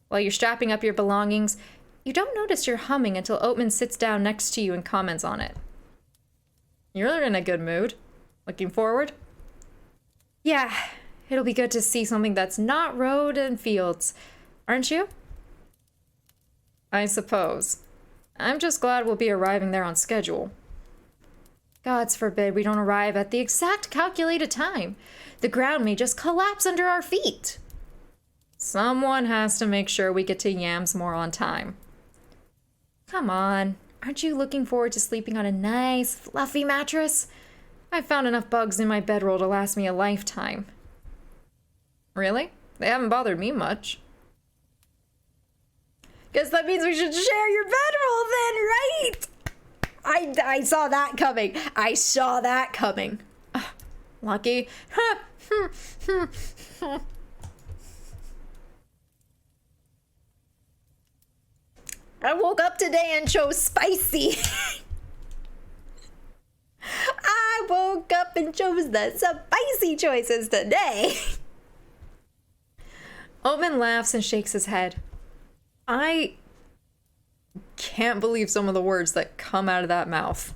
While you're strapping up your belongings, you don't notice you're humming until Oatman sits down next to you and comments on it. You're in a good mood. Looking forward? Yeah, it'll be good to see something that's not road and fields. Aren't you? I suppose. I'm just glad we'll be arriving there on schedule. Gods forbid we don't arrive at the exact calculated time. The ground may just collapse under our feet. Someone has to make sure we get to Yamsmore on time. Come on, aren't you looking forward to sleeping on a nice, fluffy mattress? I've found enough bugs in my bedroll to last me a lifetime. Really? They haven't bothered me much. Guess that means we should share your bedroll then, right? I saw that coming. I saw that coming. Lucky. I woke up today and chose spicy. I woke up and chose the spicy choices today. Oatman laughs and shakes his head. I can't believe some of the words that come out of that mouth.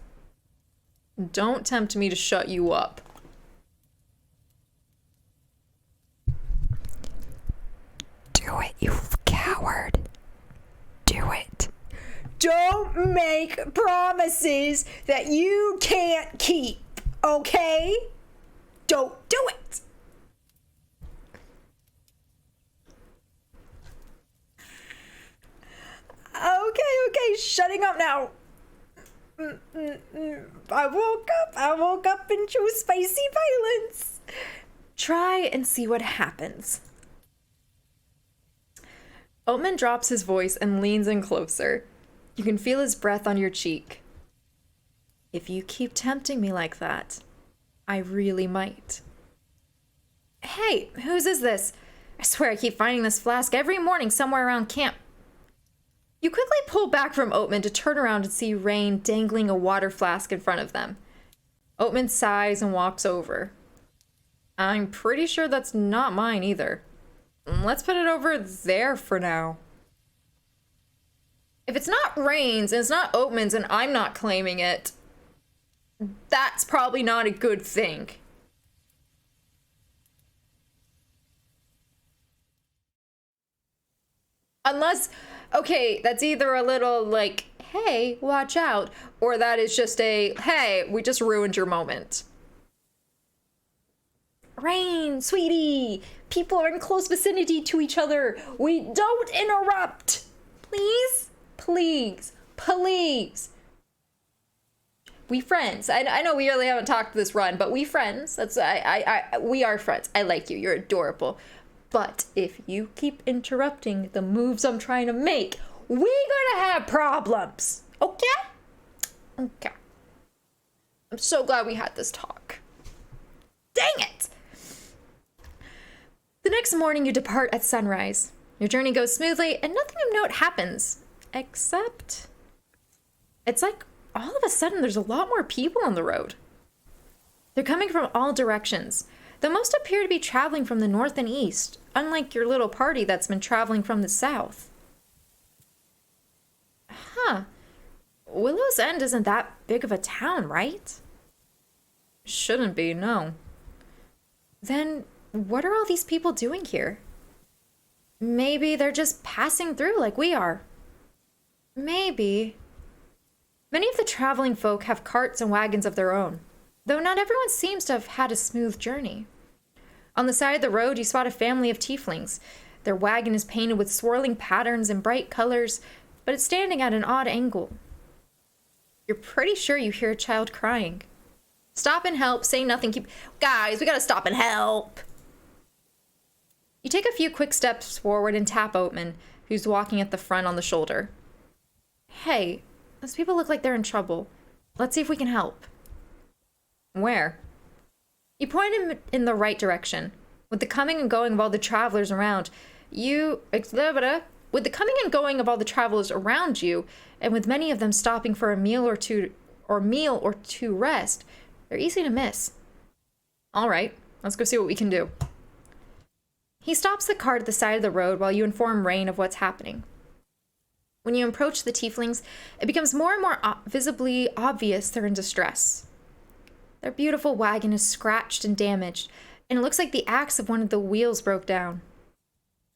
Don't tempt me to shut you up. Do it, you coward. Do it. Don't make promises that you can't keep, okay? Don't do it. Okay, shutting up now. I woke up and chose spicy violence. Try and see what happens. Oatman drops his voice and leans in closer. You can feel his breath on your cheek. If you keep tempting me like that, I really might. Hey, whose is this? I swear I keep finding this flask every morning somewhere around camp. You quickly pull back from Oatman to turn around and see Rain dangling a water flask in front of them. Oatman sighs and walks over. I'm pretty sure that's not mine either. Let's put it over there for now. If it's not Rain's and it's not Oatman's and I'm not claiming it, that's probably not a good thing. Unless, okay, that's either a little like, hey, watch out, or that is just a, hey, we just ruined your moment. Rain, sweetie, people are in close vicinity to each other. We don't interrupt. Please, please, please. We friends. I know we really haven't talked this run, but we friends. We are friends. I like you. You're adorable. But if you keep interrupting the moves I'm trying to make, we're gonna have problems. Okay? Okay. I'm so glad we had this talk. Dang it! The next morning you depart at sunrise. Your journey goes smoothly and nothing of note happens. Except... it's like all of a sudden there's a lot more people on the road. They're coming from all directions, though most appear to be traveling from the north and east, unlike your little party that's been traveling from the south. Huh. Willow's End isn't that big of a town, right? Shouldn't be, no. Then what are all these people doing here? Maybe they're just passing through like we are. Maybe. Many of the traveling folk have carts and wagons of their own, though not everyone seems to have had a smooth journey. On the side of the road, you spot a family of tieflings. Their wagon is painted with swirling patterns and bright colors, but it's standing at an odd angle. You're pretty sure you hear a child crying. Stop and help, say nothing, Guys, we gotta stop and help! You take a few quick steps forward and tap Otome, who's walking at the front, on the shoulder. Hey, those people look like they're in trouble. Let's see if we can help. Where? You point him in the right direction. With the coming and going of all the travelers around you, and with many of them stopping for a meal or two rest, they're easy to miss. All right, let's go see what we can do. He stops the cart at the side of the road while you inform Rain of what's happening. When you approach the tieflings, it becomes more and more visibly obvious they're in distress. Their beautiful wagon is scratched and damaged, and it looks like the axe of one of the wheels broke down.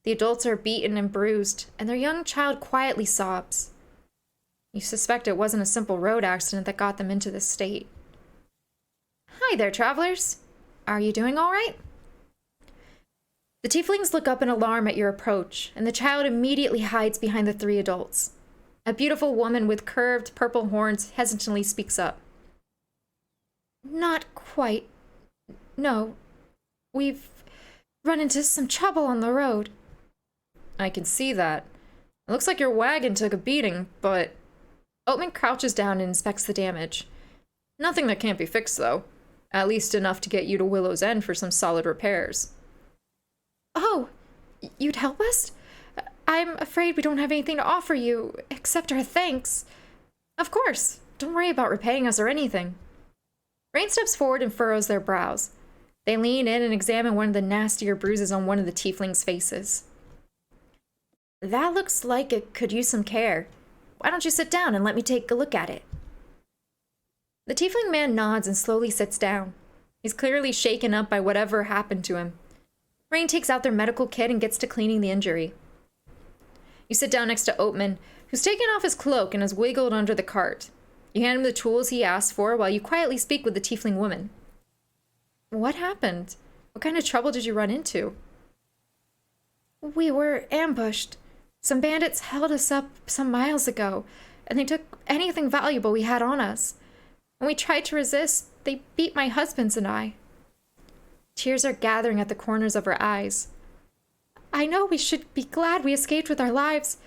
The adults are beaten and bruised, and their young child quietly sobs. You suspect it wasn't a simple road accident that got them into this state. Hi there, travelers. Are you doing all right? The tieflings look up in alarm at your approach, and the child immediately hides behind the three adults. A beautiful woman with curved purple horns hesitantly speaks up. Not quite. No. We've run into some trouble on the road. I can see that. It looks like your wagon took a beating, but... Otome crouches down and inspects the damage. Nothing that can't be fixed, though. At least enough to get you to Willow's End for some solid repairs. Oh, you'd help us? I'm afraid we don't have anything to offer you, except our thanks. Of course. Don't worry about repaying us or anything. Rain steps forward and furrows their brows. They lean in and examine one of the nastier bruises on one of the tieflings' faces. That looks like it could use some care. Why don't you sit down and let me take a look at it? The tiefling man nods and slowly sits down. He's clearly shaken up by whatever happened to him. Rain takes out their medical kit and gets to cleaning the injury. You sit down next to Otome, who's taken off his cloak and has wiggled under the cart. You hand him the tools he asked for while you quietly speak with the tiefling woman. What happened? What kind of trouble did you run into? We were ambushed. Some bandits held us up some miles ago, and they took anything valuable we had on us. When we tried to resist, they beat my husbands and I. Tears are gathering at the corners of her eyes. I know we should be glad we escaped with our lives,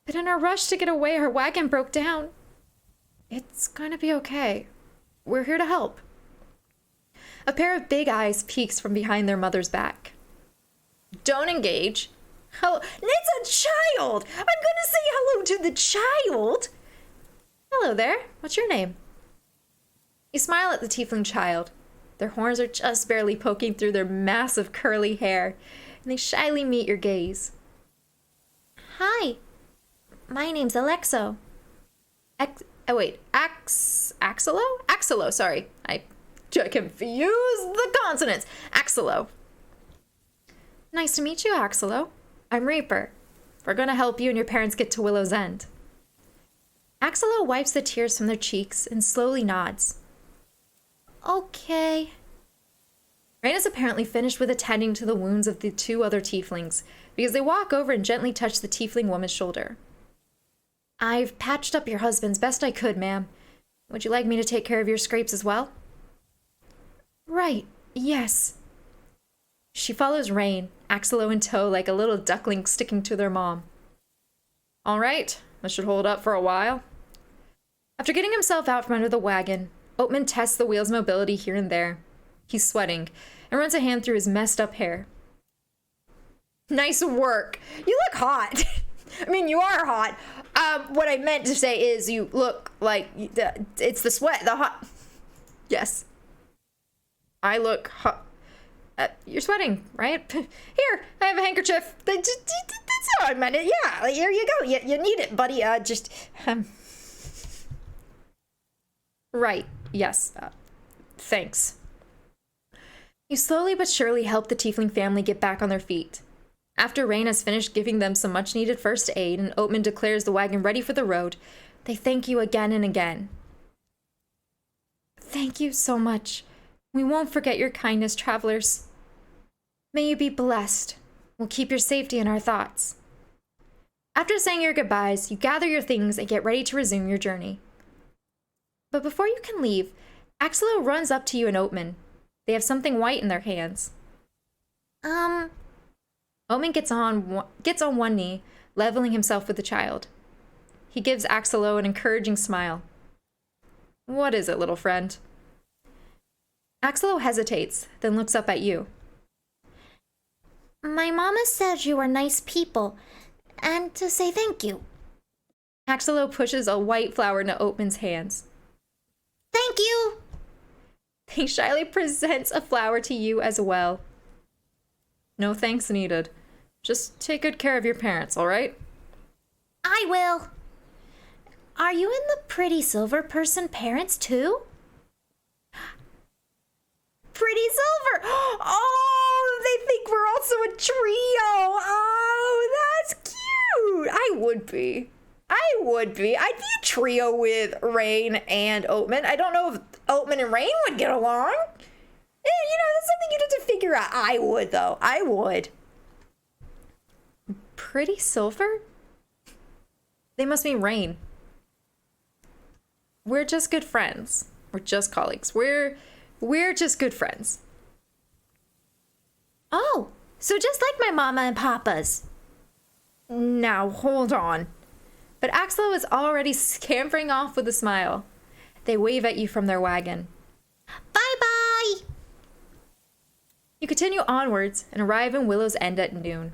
but in our rush to get away, our wagon broke down. It's gonna be okay. We're here to help. A pair of big eyes peeks from behind their mother's back. Don't engage. Hello. It's a child! I'm gonna say hello to the child! Hello there. What's your name? You smile at the tiefling child. Their horns are just barely poking through their massive curly hair, and they shyly meet your gaze. Hi. My name's Alexo. Axelo? Axelo, sorry. I confused the consonants. Axelo. Nice to meet you, Axelo. I'm Reaper. We're gonna help you and your parents get to Willow's End. Axelo wipes the tears from their cheeks and slowly nods. Okay. Rain is apparently finished with attending to the wounds of the two other tieflings, because they walk over and gently touch the tiefling woman's shoulder. I've patched up your husband's best I could, ma'am. Would you like me to take care of your scrapes as well? Right, yes. She follows Rain, Axelo in tow like a little duckling sticking to their mom. All right, this should hold up for a while. After getting himself out from under the wagon, Otome tests the wheel's mobility here and there. He's sweating and runs a hand through his messed up hair. Nice work. You look hot. I mean, you are hot. What I meant to say is you look like it's the sweat, the hot. Yes. I look hot. You're sweating, right? Here, I have a handkerchief. That's how I meant it. Yeah, like, here you go. You need it, buddy. Right, yes. Thanks. You slowly but surely help the tiefling family get back on their feet. After Rain has finished giving them some much-needed first aid and Otome declares the wagon ready for the road, they thank you again and again. Thank you so much. We won't forget your kindness, travelers. May you be blessed. We'll keep your safety in our thoughts. After saying your goodbyes, you gather your things and get ready to resume your journey. But before you can leave, Axelo runs up to you and Otome. They have something white in their hands. Otome gets on one knee, leveling himself with the child. He gives Axelo an encouraging smile. What is it, little friend? Axelo hesitates, then looks up at you. My mama said you were nice people, and to say thank you. Axelo pushes a white flower into Otome's hands. Thank you! He shyly presents a flower to you as well. No thanks needed. Just take good care of your parents, all right? I will. Are you and the pretty silver person parents too? Pretty silver. Oh, they think we're also a trio. Oh, that's cute. I would be. I'd be a trio with Rain and Otome. I don't know if Otome and Rain would get along. That's something you'd have to figure out. I would, though. I would. Pretty silver? They must mean Rain. We're just good friends. We're just colleagues. We're just good friends. Oh, so just like my mama and papa's. Now, hold on. But Axelo is already scampering off with a smile. They wave at you from their wagon. Bye-bye! You continue onwards and arrive in Willow's End at noon,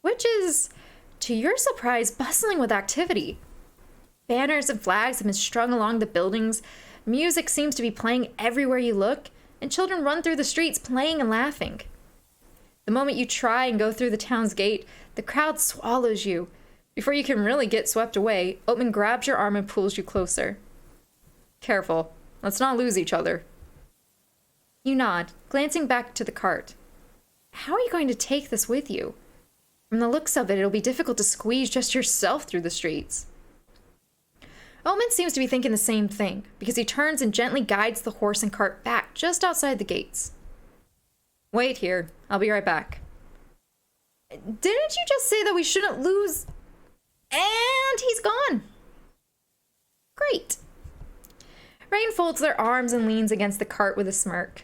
which is, to your surprise, bustling with activity. Banners and flags have been strung along the buildings, music seems to be playing everywhere you look, and children run through the streets playing and laughing. The moment you try and go through the town's gate, the crowd swallows you. Before you can really get swept away, Otome grabs your arm and pulls you closer. Careful, let's not lose each other. You nod, glancing back to the cart. How are you going to take this with you? From the looks of it, it'll be difficult to squeeze just yourself through the streets. Otome seems to be thinking the same thing, because he turns and gently guides the horse and cart back just outside the gates. Wait here, I'll be right back. Didn't you just say that we shouldn't lose? And he's gone. Great. Rain folds their arms and leans against the cart with a smirk.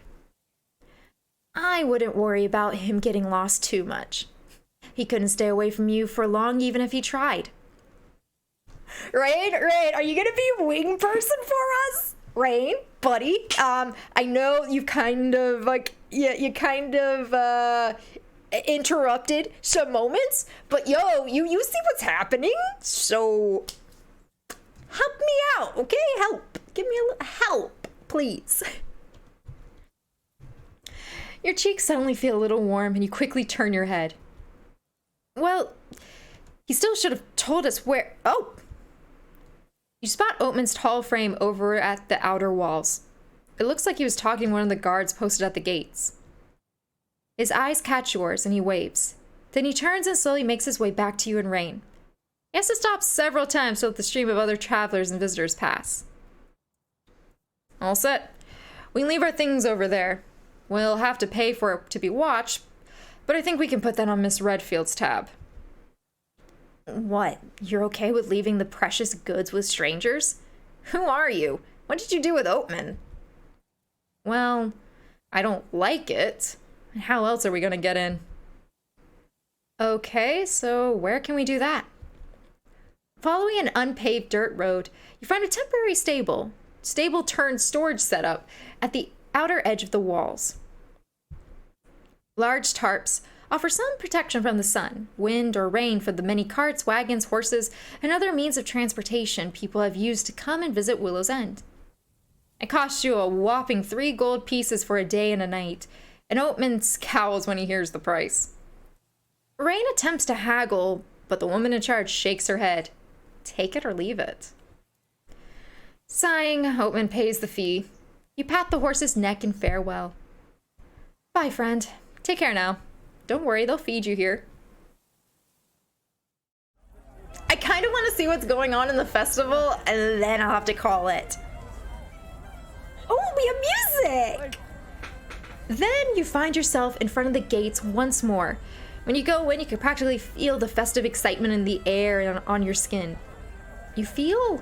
I wouldn't worry about him getting lost too much. He couldn't stay away from you for long even if he tried. Rain, are you gonna be a wing person for us? Rain, buddy, I know you've kind of, you kind of, interrupted some moments, but you see what's happening, so help me out, okay? Help. Give me a little help, please. Your cheeks suddenly feel a little warm and you quickly turn your head. Well, he still should have told us where... Oh! You spot Otome's tall frame over at the outer walls. It looks like he was talking to one of the guards posted at the gates. His eyes catch yours and he waves. Then he turns and slowly makes his way back to you and Rain. He has to stop several times to let the stream of other travelers and visitors pass. All set. We can leave our things over there. We'll have to pay for it to be watched, but I think we can put that on Miss Redfield's tab. What? You're okay with leaving the precious goods with strangers? Who are you? What did you do with Otome? Well, I don't like it. How else are we gonna get in? Okay, so where can we do that? Following an unpaved dirt road, you find a temporary stable turned storage setup at the outer edge of the walls. Large tarps offer some protection from the sun, wind, or rain for the many carts, wagons, horses, and other means of transportation people have used to come and visit Willow's End. It costs you a whopping 3 gold pieces for a day and a night, and Otome scowls when he hears the price. Rain attempts to haggle, but the woman in charge shakes her head. Take it or leave it. Sighing, Otome pays the fee. You pat the horse's neck in farewell. Bye, friend. Take care now. Don't worry, they'll feed you here. I kind of want to see what's going on in the festival, and then I'll have to call it. Oh, we have music! Then you find yourself in front of the gates once more. When you go in, you can practically feel the festive excitement in the air and on your skin. You feel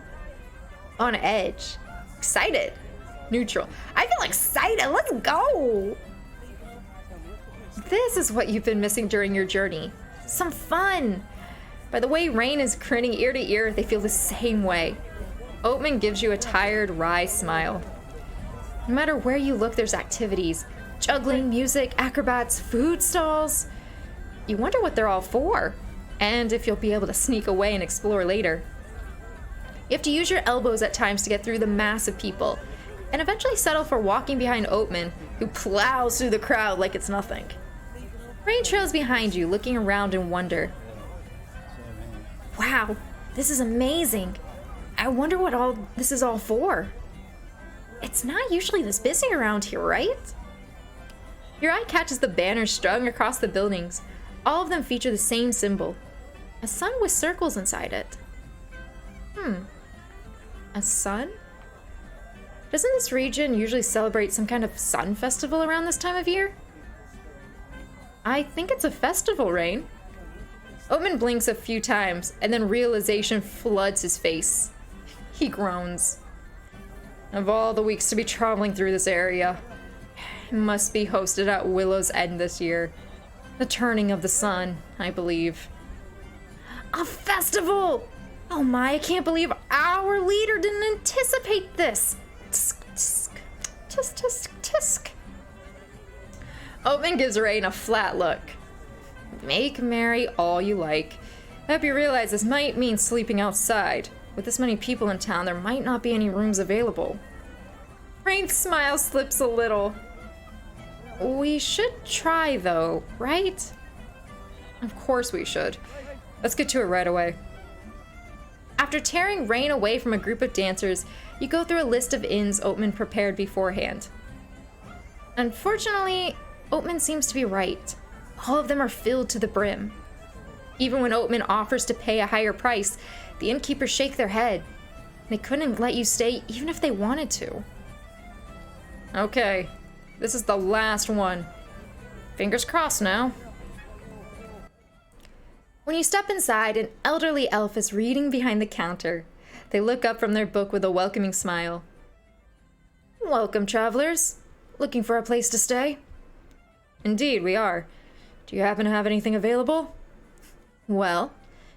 on edge, excited, neutral. I feel excited. Let's go. This is what you've been missing during your journey. Some fun. By the way Rain is grinning ear to ear, they feel the same way. Otome gives you a tired, wry smile. No matter where you look, there's activities. Juggling, music, acrobats, food stalls. You wonder what they're all for, and if you'll be able to sneak away and explore later. You have to use your elbows at times to get through the mass of people, and eventually settle for walking behind Otome, who plows through the crowd like it's nothing. Rain trails behind you, looking around in wonder. Wow, this is amazing. I wonder what all this is all for. It's not usually this busy around here, right? Your eye catches the banners strung across the buildings. All of them feature the same symbol, a sun with circles inside it. A sun? Doesn't this region usually celebrate some kind of sun festival around this time of year? I think it's a festival, Rain. Otome blinks a few times, and then realization floods his face. He groans. Of all the weeks to be traveling through this area, it must be hosted at Willow's End this year. The turning of the sun, I believe. A festival! Oh my, I can't believe our leader didn't anticipate this. Tisk, tisk, tisk, tisk, tisk. Otome gives Rain a flat look. Make merry all you like. I hope you realize this might mean sleeping outside. With this many people in town, there might not be any rooms available. Rain's smile slips a little. We should try, though, right? Of course we should. Let's get to it right away. After tearing Rain away from a group of dancers, you go through a list of inns Otome prepared beforehand. Unfortunately, Otome seems to be right. All of them are filled to the brim. Even when Otome offers to pay a higher price, the innkeepers shake their head. They couldn't let you stay even if they wanted to. Okay, this is the last one. Fingers crossed now. When you step inside, an elderly elf is reading behind the counter. They look up from their book with a welcoming smile. Welcome, travelers. Looking for a place to stay? Indeed, we are. Do you happen to have anything available? Well,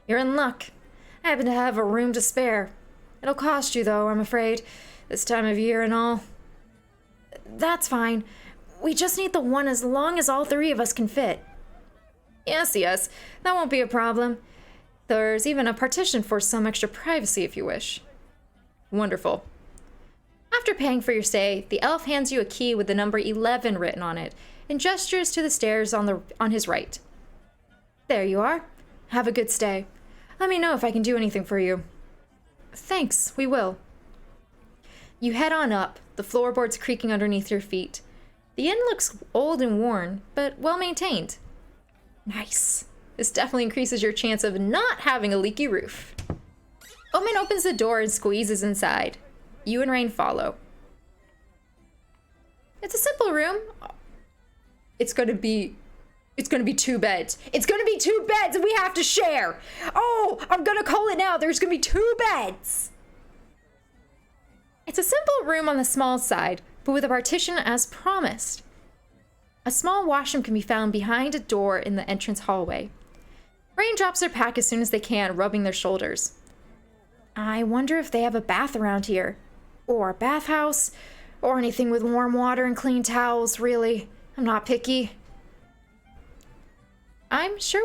you're in luck. I happen to have a room to spare. It'll cost you, though, I'm afraid, this time of year and all. That's fine. We just need the one as long as all 3 of us can fit. Yes, that won't be a problem. There's even a partition for some extra privacy if you wish. Wonderful. After paying for your stay, the elf hands you a key with the number 11 written on it and gestures to the stairs on his right. There you are. Have a good stay. Let me know if I can do anything for you. Thanks, we will. You head on up, the floorboards creaking underneath your feet. The inn looks old and worn, but well maintained. Nice. This definitely increases your chance of not having a leaky roof. Otome opens the door and squeezes inside. You and Rain follow. It's a simple room. It's gonna be 2 beds. It's gonna be 2 beds and we have to share. Oh, I'm gonna call it now. There's gonna be 2 beds. It's a simple room on the small side, but with a partition as promised. A small washroom can be found behind a door in the entrance hallway. Rain drops their pack as soon as they can, rubbing their shoulders. I wonder if they have a bath around here. Or a bathhouse. Or anything with warm water and clean towels, really. I'm not picky. I'm sure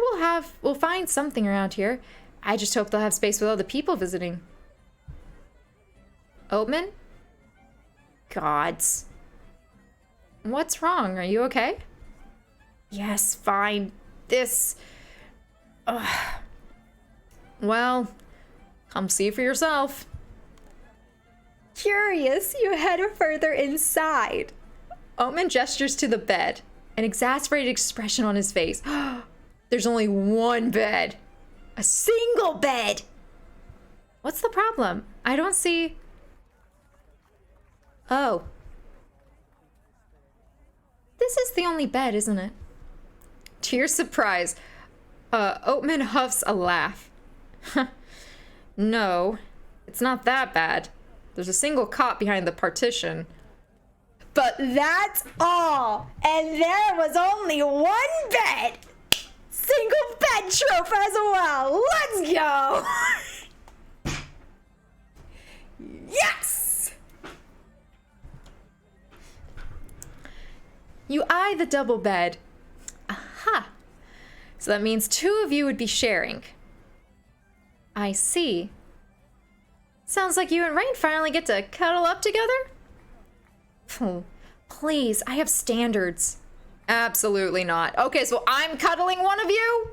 we'll find something around here. I just hope they'll have space with all the people visiting. Oatman? Gods. What's wrong? Are you okay? Yes, fine. This... Well, come see for yourself. Curious, you head further inside. Oatman gestures to the bed, an exasperated expression on his face. There's only 1 bed. A single bed. What's the problem? I don't see... Oh. This is the only bed, isn't it? To your surprise, Oatman huffs a laugh. No, it's not that bad. There's a single cot behind the partition. But that's all. And there was only 1 bed. Single bed trope as well. Let's go. Yes. You eye the double bed. Aha. So that means 2 of you would be sharing. I see. Sounds like you and Rain finally get to cuddle up together? Please, I have standards. Absolutely not. Okay, so I'm cuddling one of you?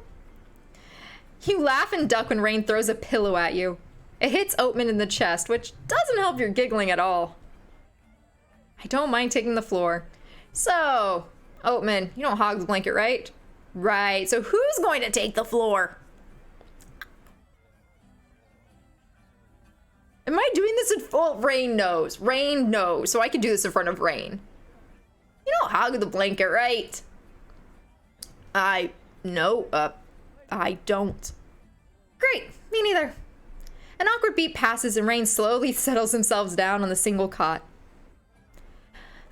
You laugh and duck when Rain throws a pillow at you. It hits Oatman in the chest, which doesn't help your giggling at all. I don't mind taking the floor. So, Oatman, you don't hog the blanket, right? Right, so who's going to take the floor? Am I doing this in full? Rain knows. Rain knows, so I can do this in front of Rain. You don't hog the blanket, right? No, I don't. Great, me neither. An awkward beat passes and Rain slowly settles themselves down on the single cot.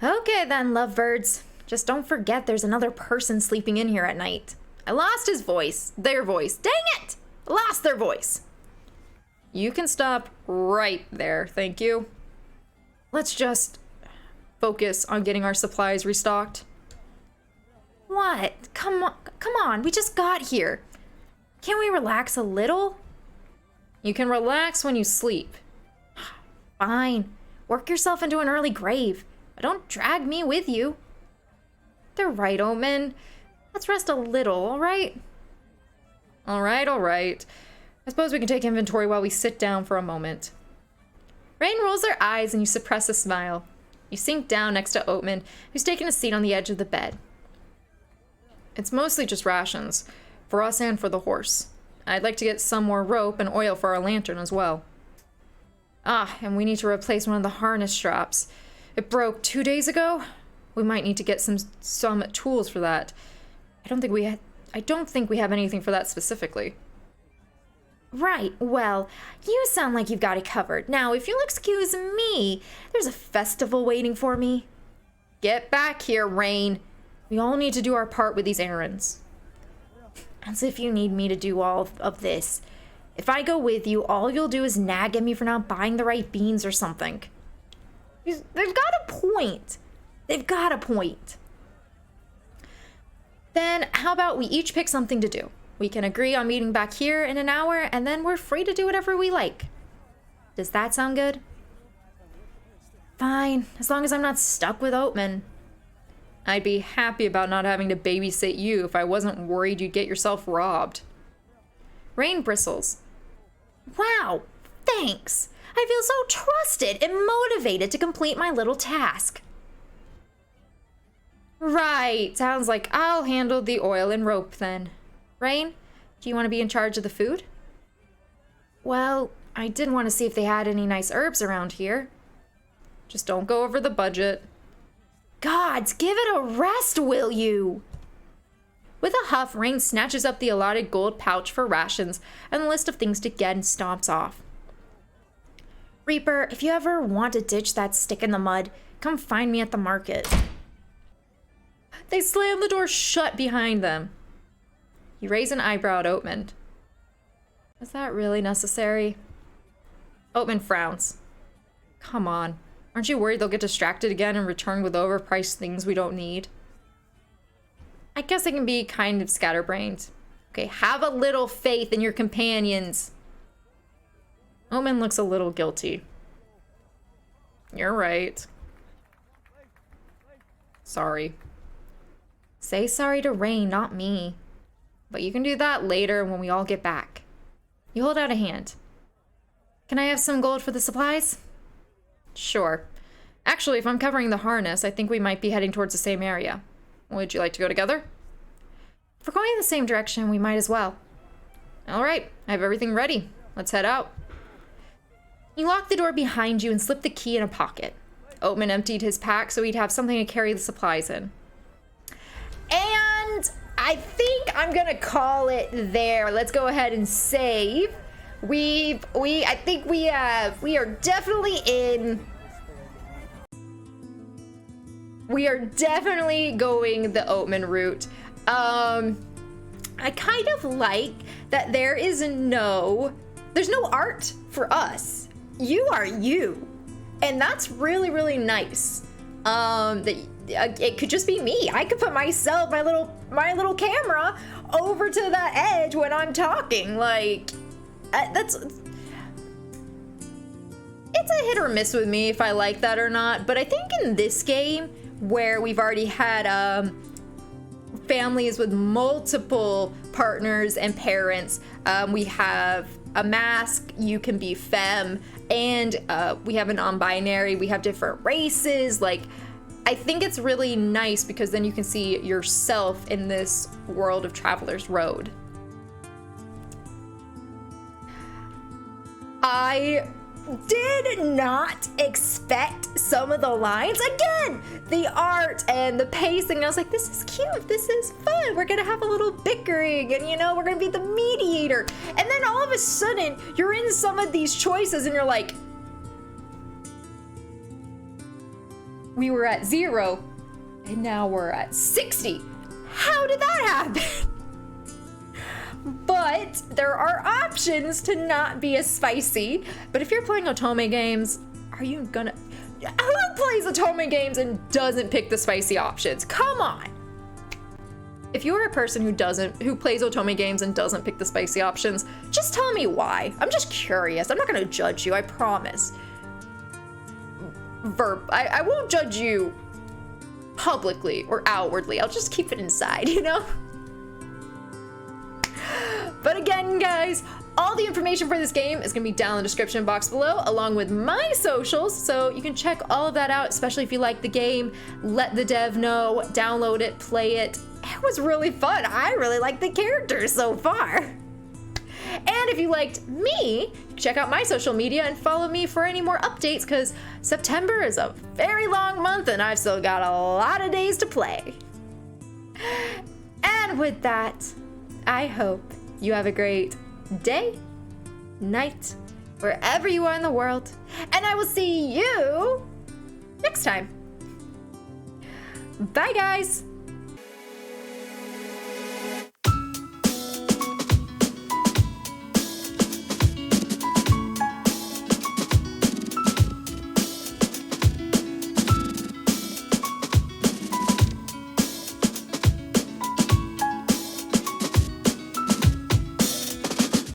Okay then, lovebirds. Just don't forget there's another person sleeping in here at night. I lost his voice. Their voice. Dang it! I lost their voice. You can stop right there, thank you. Let's just focus on getting our supplies restocked. What? Come on, we just got here. Can't we relax a little? You can relax when you sleep. Fine. Work yourself into an early grave, but don't drag me with you. They're right, Oatman. Let's rest a little, all right? All right. I suppose we can take inventory while we sit down for a moment. Rain rolls her eyes and you suppress a smile. You sink down next to Oatman, who's taken a seat on the edge of the bed. It's mostly just rations, for us and for the horse. I'd like to get some more rope and oil for our lantern as well. And we need to replace one of the harness straps. It broke 2 days ago. We might need to get some tools for that. I don't think we have anything for that specifically. Right, well, you sound like you've got it covered. Now, if you'll excuse me, there's a festival waiting for me. Get back here, Rain. We all need to do our part with these errands. As if you need me to do all of this. If I go with you, all you'll do is nag at me for not buying the right beans or something. They've got a point. They've got a point. Then how about we each pick something to do? We can agree on meeting back here in an hour, and then we're free to do whatever we like. Does that sound good? Fine, as long as I'm not stuck with Oatman. I'd be happy about not having to babysit you if I wasn't worried you'd get yourself robbed. Rain bristles. Wow, thanks. I feel so trusted and motivated to complete my little task. Right, sounds like I'll handle the oil and rope then. Rain, do you want to be in charge of the food? Well, I did want to see if they had any nice herbs around here. Just don't go over the budget. Gods, give it a rest, will you? With a huff, Rain snatches up the allotted gold pouch for rations and the list of things to get and stomps off. Reaper, if you ever want to ditch that stick in the mud, come find me at the market. They slam the door shut behind them. You raise an eyebrow at Otome. Is that really necessary? Otome frowns. Come on. Aren't you worried they'll get distracted again and return with overpriced things we don't need? I guess I can be kind of scatterbrained. Okay, have a little faith in your companions. Otome looks a little guilty. You're right. Sorry. Say sorry to Rain, not me. But you can do that later when we all get back. You hold out a hand. Can I have some gold for the supplies? Sure. Actually, if I'm covering the harness, I think we might be heading towards the same area. Would you like to go together? If we're going in the same direction, we might as well. All right, I have everything ready. Let's head out. You lock the door behind you and slip the key in a pocket. Otome emptied his pack so he'd have something to carry the supplies in. And I think I'm gonna call it there. Let's go ahead and save. We are definitely going the Otome route. I kind of like that there's no art for us. You are you. And that's really, really nice. It could just be me. I could put my little camera over to the edge when I'm talking. Like, it's a hit or miss with me if I like that or not. But I think in this game, where we've already had families with multiple partners and parents, we have a mask, you can be femme, and we have a non-binary, we have different races. Like, I think it's really nice because then you can see yourself in this world of Traveler's Road. I did not expect some of the lines. Again, the art and the pacing. I was like, this is cute. This is fun. We're going to have a little bickering and, we're going to be the mediator. And then all of a sudden, you're in some of these choices and you're like, we were at 0 and now we're at 60. How did that happen? But there are options to not be as spicy. But if you're playing Otome games, are you gonna... Who plays Otome games and doesn't pick the spicy options? Come on! If you're a person who plays Otome games and doesn't pick the spicy options, just tell me why. I'm just curious. I'm not gonna judge you, I promise. I won't judge you publicly or outwardly. I'll just keep it inside, But again, guys, all the information for this game is going to be down in the description box below, along with my socials, so you can check all of that out, especially if you like the game. Let the dev know, download it, play it. It was really fun. I really like the characters so far. And if you liked me, check out my social media and follow me for any more updates, because September is a very long month and I've still got a lot of days to play. And with that, I hope you have a great day, night, wherever you are in the world, and I will see you next time. Bye, guys.